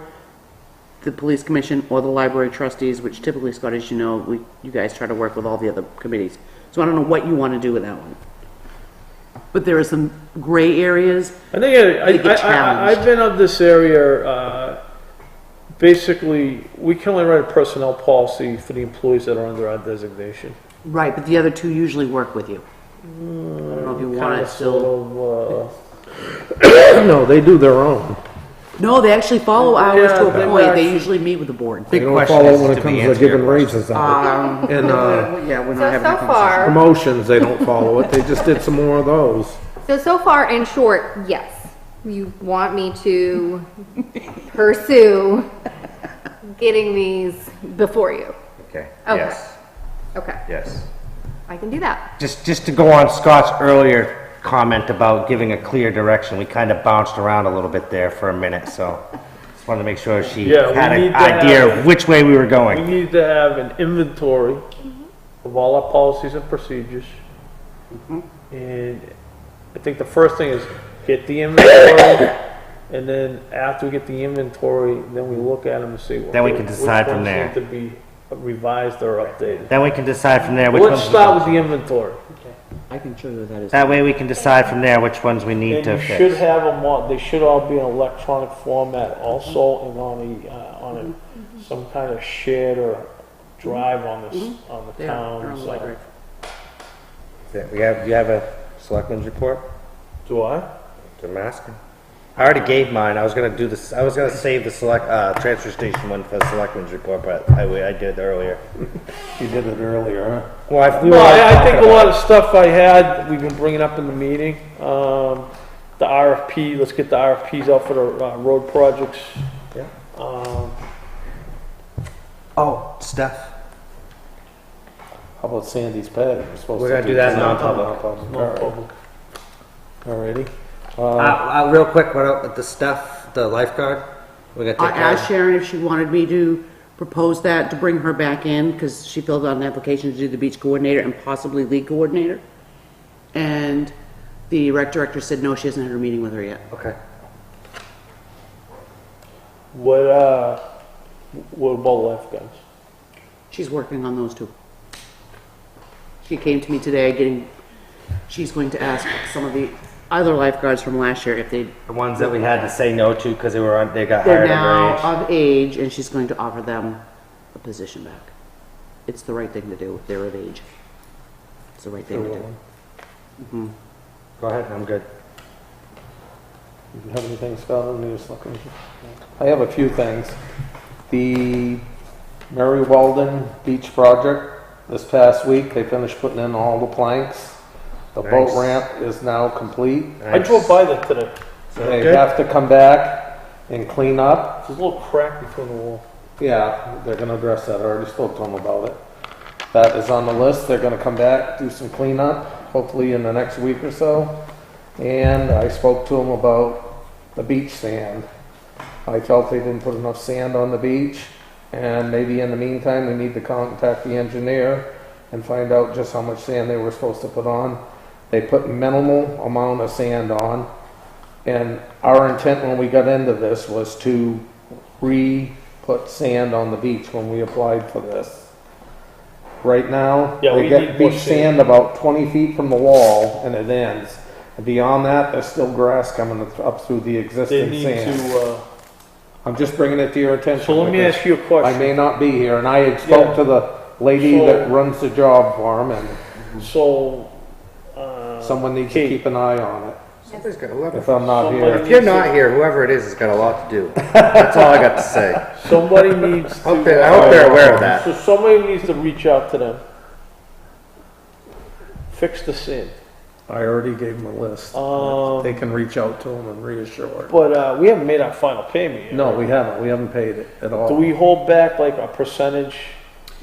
the police commission, or the library trustees, which typically, Scott, as you know, you guys try to work with all the other committees. So I don't know what you want to do with that one. But there are some gray areas. I think They get I've been of this area, basically, we can only write a personnel policy for the employees that are under our designation. Right, but the other 2 usually work with you. I don't know if you want Kind to of, still. sort No, they do their own. No, they actually follow ours to Yeah, a they point. They actually- usually meet with the board. They Big don't question follow is when to it comes be to answer your giving raises out. And Yeah, we're not So, having that so conversation. far, promotions, they don't follow it. They just did some more of those. so far, in short, yes. You want me to pursue getting these before you. Okay, Okay. yes, Okay, yes. I can do that. Just to go on Scott's earlier comment about giving a clear direction, we kind of bounced around a little bit there for a minute, so just wanted to make sure she Yeah, we had need an to idea have- of which way we were We going. need to have an inventory of all our policies and procedures. And I think the first thing is get the inventory, and then after we get the inventory, then we look at them and see. Then we okay, can decide which from ones there. need to be revised or updated. Then we can decide from there which Let's ones. start with the inventory. I can show you what that is. That way we can decide from there which ones we need And to you fix. should have them all, they should all be in electronic format also, and on some kind of shared or drive on this, on the They are. They're on town, the library. You have a selectmen's report? Do I? I'm asking. I already gave mine. I was gonna do this. I was gonna save the transfer station one for the selectmen's report, but I did earlier. You did it earlier, huh? Well, No, I think a lot of stuff I had, we've been bringing up in the meeting. The RFP, let's get the RFPs out for the road projects. Yeah. Oh, Steph. How about Sandy's pad? We're supposed We're to gonna do that in non-public. Non-public. Alrighty. Real quick, what up with the Steph, the lifeguard? We gotta I take care of asked Sharon if she wanted me to propose that, to bring her back in, because she filled out an application to do the beach coordinator and possibly league coordinator. And the rec director said, no, she hasn't had her meeting with her yet. Okay. What about lifeguards? She's working on those too. She came to me today she's going to ask some of the other lifeguards from last year if The ones that we had to say no to because they got they're hired now underage. of age, and she's going to offer them a position back. It's the right thing to do. They're of age. It's the right thing to do. Go ahead, I'm good. You have anything, Scott, on these looking? I have a few things. The Mary Weldon Beach project, this past week, they finished putting in all the planks. The boat Nice. ramp is now complete. I drove by that today. They good? have to come back and clean up. There's a little crack between the wall. Yeah, they're gonna address that. I already spoke to them about it. That is on the list. They're gonna come back, do some cleanup, hopefully in the next week or so. And I spoke to them about the beach sand. I felt they didn't put enough sand on the beach, and maybe in the meantime, we need to contact the engineer and find out just how much sand they were supposed to put on. They put minimal amount of sand on, and our intent when we got into this was to put sand on the beach when we applied for this. Right now, Yeah, they we get need more beach sand about 20 feet from the wall and it ends. And beyond that, there's still grass coming up through the They existing need sand. to, I'm just bringing it to your attention. so let me because ask you a I question. may not be here, and I had spoke Yeah. to the lady So- that runs the job for him, and So, someone needs to Kate. keep an eye on it Somebody's got a lot if I'm not Somebody- here. If you're not here, whoever it is has got a lot to do. That's all I got to say. somebody needs I hope to, they're aware of that. so somebody needs to reach out to them. Fix the sand. I already gave them a list. They can reach out to them and reassure. But, we haven't made our final payment yet. No, we haven't. We haven't paid it at all. Do we hold back like a percentage?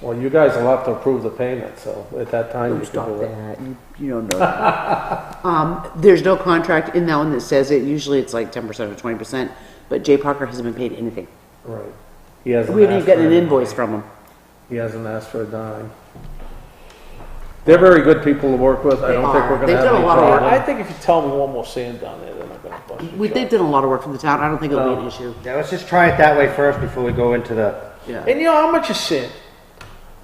Well, you guys will have to approve the payment, so at that time you can Stop do it. that. You don't know. There's no contract in that one that says it. Usually it's like 10% or 20%, but Jay Parker hasn't been paid anything. Right. He hasn't We haven't even asked gotten for an any- invoice from him. He hasn't asked for a dime. They're very good people to work with. I don't think we're gonna They've have done a any lot of work. I problem. think if you tell me one more sand down there, they're not gonna bust your They've job. done a lot of work for the town. I don't think it'll be an issue. Yeah, let's just try it that way first before we go into the. Yeah. And you know, how much is sand?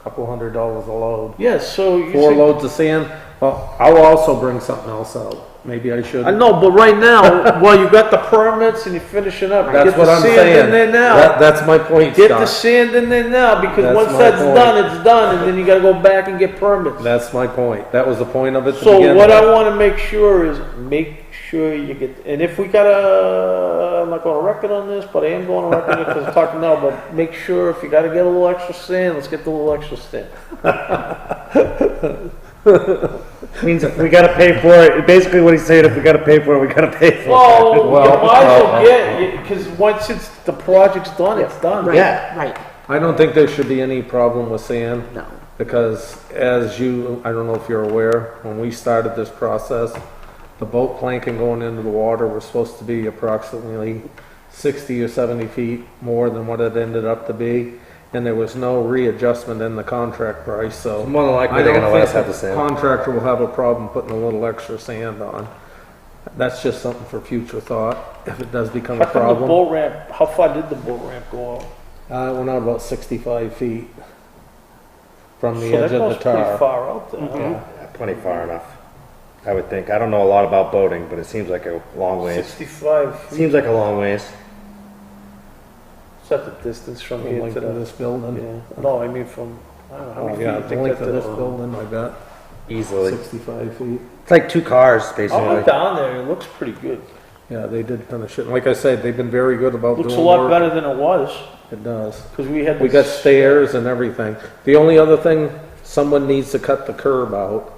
Couple $100 a load. Yeah, so you 4 say- loads of sand. Well, I'll also bring something else out. Maybe I should. I know, but right now, while you got the permits and you're finishing up, That's get what the I'm sand saying. in there now. That's my point, Get the Scott. sand in there now, because That's once my that's point. done, it's done, and then you gotta go back and get permits. That's my point. That was the point of it to So begin what I with. wanna make sure is, make sure you get, and if we gotta, I'm not going on record on this, but I am going on record because I'm talking now, but make sure if you gotta get a little extra sand, let's get the little extra sand. Means if we gotta pay for it, basically what he's saying, if we gotta pay for it, we gotta pay for it. Well, you Well, might as well get, because once the project's done, it's done. Right, Yeah. right. I don't think there should be any problem with sand. No. Because as you, I don't know if you're aware, when we started this process, the boat planking going into the water was supposed to be approximately 60 or 70 feet more than what it ended up to be. And there was no readjustment in the contract price, so. More than likely, I they're don't gonna let us think have the sand. Contractor will have a problem putting a little extra sand on. That's just something for future thought, if it does become a How come the problem. boat ramp, how far did the boat ramp go out? It went out about 65 feet. from the So edge that of goes the pretty tar. far out there. Yeah. Plenty far enough, I would think. I don't know a lot about boating, but it seems like a long ways. 65 feet. Seems like a long ways. Is that the distance from The here length to of the... this building. Yeah. No, I mean from, I don't know, how Oh, many yeah, feet the you think length that of to this the... building, I bet, Easily. 65 feet. It's like 2 cars, I basically. went down there, it looks pretty good. Yeah, they did finish it. Like I said, they've been very good about doing Looks a lot work. better than it was, It does. because we had We got this- stairs and everything. The only other thing, someone needs to cut the curb out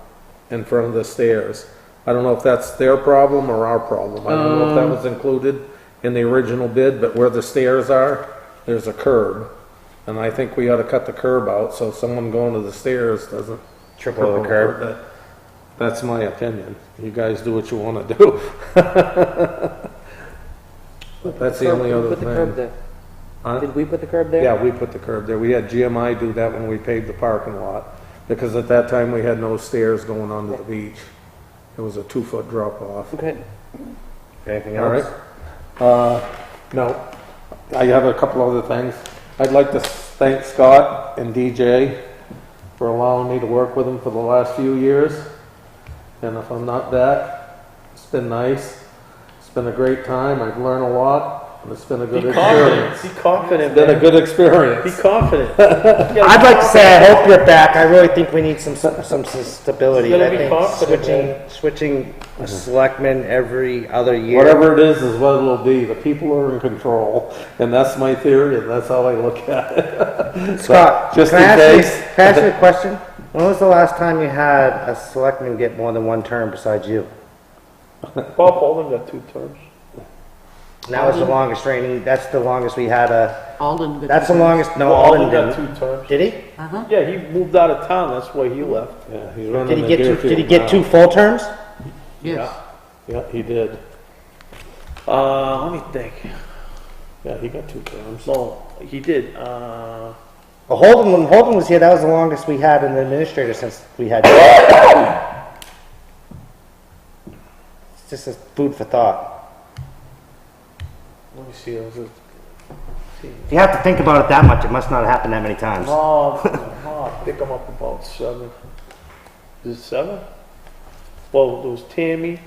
in front of the stairs. I don't know if that's their problem or our problem. I don't know if that was included in the original bid, but where the stairs are, there's a curb. And I think we ought to cut the curb out so someone going to the stairs doesn't Triple over the curb. That- That's my opinion. You guys do what you want to do. But that's the only other thing. Huh? Did we put the curb there? Yeah, we put the curb there. We had GMI do that when we paved the parking lot, because at that time we had no stairs going onto the beach. It was a 2-foot drop off. Okay. Anything All else? right? No. I have a couple other things. I'd like to thank Scott and DJ for allowing me to work with them for the last few years. And if I'm not back, it's been nice. It's been a great time. I've learned a lot, and it's been a good Be confident, experience. be confident, It's been a man. good experience. Be confident. I'd like to say, I hope you're back. I really think we need some stability. You gotta I be think confident, switching a selectman every other year. Whatever it is what it'll be. The people are in control, and that's my theory, and that's how I look at it. Scott, just can in I ask you- case. can I ask you a question? When was the last time you had a selectman get more than one term besides you? Bob Holden got 2 terms. And that was the longest reigning, that's the longest we had a, Alden. that's the longest, no, Well, Alden got didn't. 2 terms. Did he? Yeah, he moved out of town, that's why he left. Yeah, he's running Did he the get two, Deerfield did he get now. 2 full terms? Yes. Yeah, he did. Let me think. Yeah, he got 2 terms. No, he did. Well, when Holden was here, that was the longest we had an administrator since we had. It's just a food for thought. Let me see. Was it? If you have to think about it that much, it must not have happened that many times. No, I think I'm up about 7. Is it 7? Well, there was Tammy,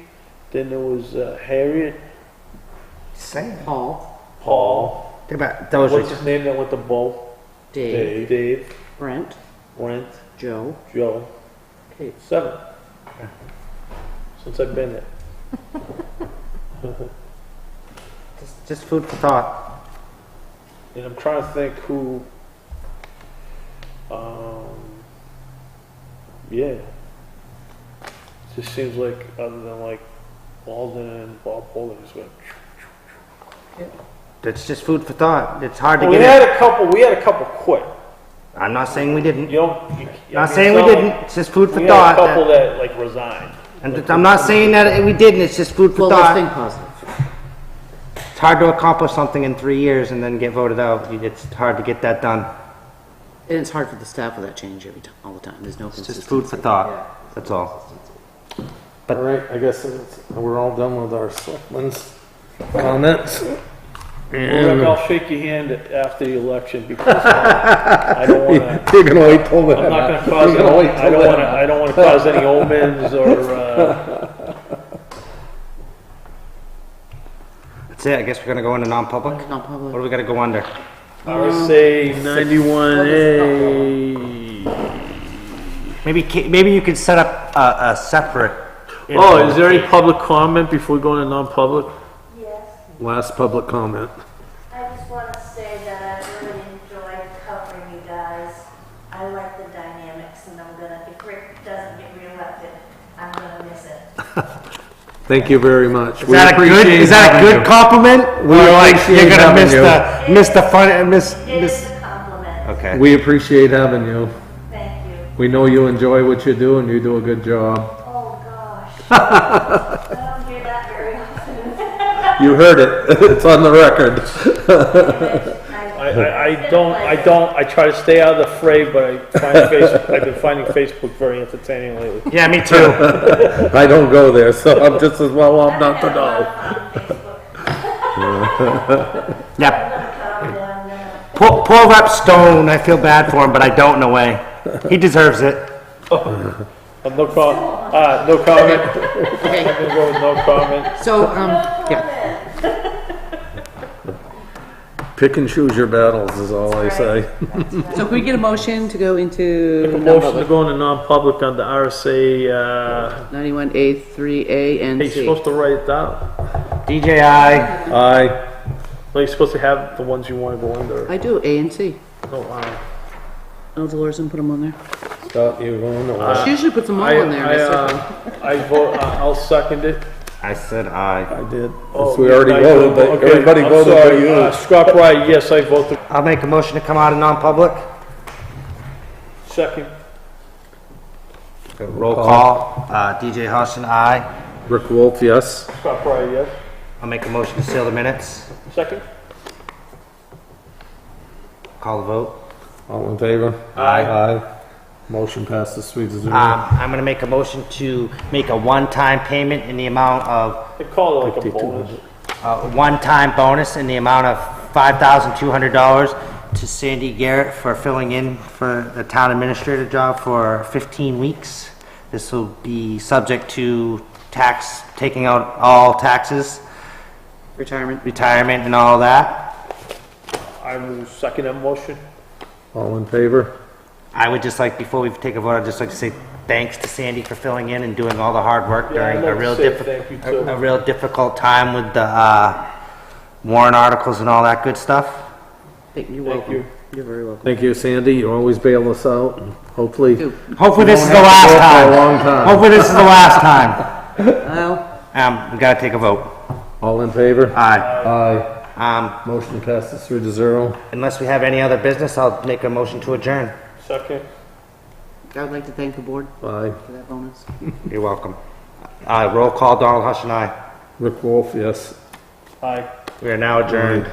then there was Harriet, Same. Paul. Think about those. What's his name that went to both? Dave, Dave, Brent, Brent, Joe, Joe. Kate. 7. Since I've been there. Just food for thought. And I'm trying to think who, yeah. Just seems like, other than like Alden and Bob Holden, it's like. It's just food for thought. It's hard to Well, get it. we had a couple quit. I'm not saying we didn't. You know, Not saying we didn't. It's just food for We thought. had a couple that like resigned. And I'm not saying that we didn't. It's just food for Well, let's think thought. positive. It's hard to accomplish something in 3 years and then get voted out. It's hard to get that done. And it's hard for the staff with that change every time, all the time. There's no It's consistency. just food for thought. That's all. All right, I guess we're all done with our selectmen's comments. Well, Rick, I'll shake your hand after the election because I don't want to. You're gonna wait till then. I'm not going to cause. You're gonna wait I till don't then. want to. I don't want to cause any omens or. That's it. I guess we're gonna go into non-public. What Non-public. do we gotta go under? RSA 91A. Maybe you could set up a separate. Oh, is there any public comment before we go into non-public? Yes, Last public comment. I just want to say that I really enjoyed covering you guys. I like the dynamics, and I'm gonna, if Rick doesn't get reelected, I'm gonna miss it. Thank you very much. Is that a good compliment? We Or like appreciate you're gonna having miss the fun, miss. It is a compliment. Okay. We appreciate having you. Thank you. We know you enjoy what you do and you do a good job. Oh, gosh. I don't hear that very often. You heard it. It's on the record. I try to stay out of the fray, but I've been finding Facebook very entertaining lately. Yeah, me too. I don't go there, so I'm just as well off not to know. Yep. Poor Rep Stone. I feel bad for him, but I don't in a way. He deserves it. No comment. Okay, I'm gonna go with no comment. so, yeah, Pick and choose your battles is all I say. so can we get a motion to go into Make a motion to go into non-public under RSA, 91A, 3A, and hey, you're C? supposed to write it down. DJI, Aye. No, you're supposed to have the ones you wanna go under. I do, A and C. No, Oh, Dolores didn't put them on there. Scott, you going or? She usually puts them all on there. I vote, I'll second it. I said aye. I did. Oh, We already I voted, but okay, everybody I'm voted but sorry. you. Scott Pry, yes, I vote to I'll make a motion to come out of non-public. second. Roll call. DJ Hudson, aye. Rick Wolf, yes. Scott Pry, yes. I'll make a motion to seal the minutes. Second? Call the vote. All in favor? Aye. Aye. Motion passes 3-0. I'm gonna make a motion to make a one-time payment in the amount of, They call it like a bonus. one-time bonus in the amount of $5,200 to Sandy Garrett for filling in for the town administrator job for 15 weeks. This will be subject to taking out all taxes, Retirement. retirement and all that. I will second that motion. All in favor? I would just like, before we take a vote, I'd just like to say thanks to Sandy for filling in and doing all the hard work Yeah, I'd during like a to real say thank you, too. a real difficult time with the warrant articles and all that good stuff. You're Thank welcome. you. You're very welcome. Thank you, Sandy. You always bail us out. And hopefully, Do. Hopefully this is the won't have to last go for a time. long time. Hopefully this is the last time. Well, We gotta take a vote. all in favor? Aye. Aye. Motion passes 3-0. Unless we have any other business, I'll make a motion to adjourn. Second. I would like to thank the board Aye. for that bonus. You're welcome. Roll call, Donald Hush and I. Rick Wolf, yes. Aye. We are now adjourned.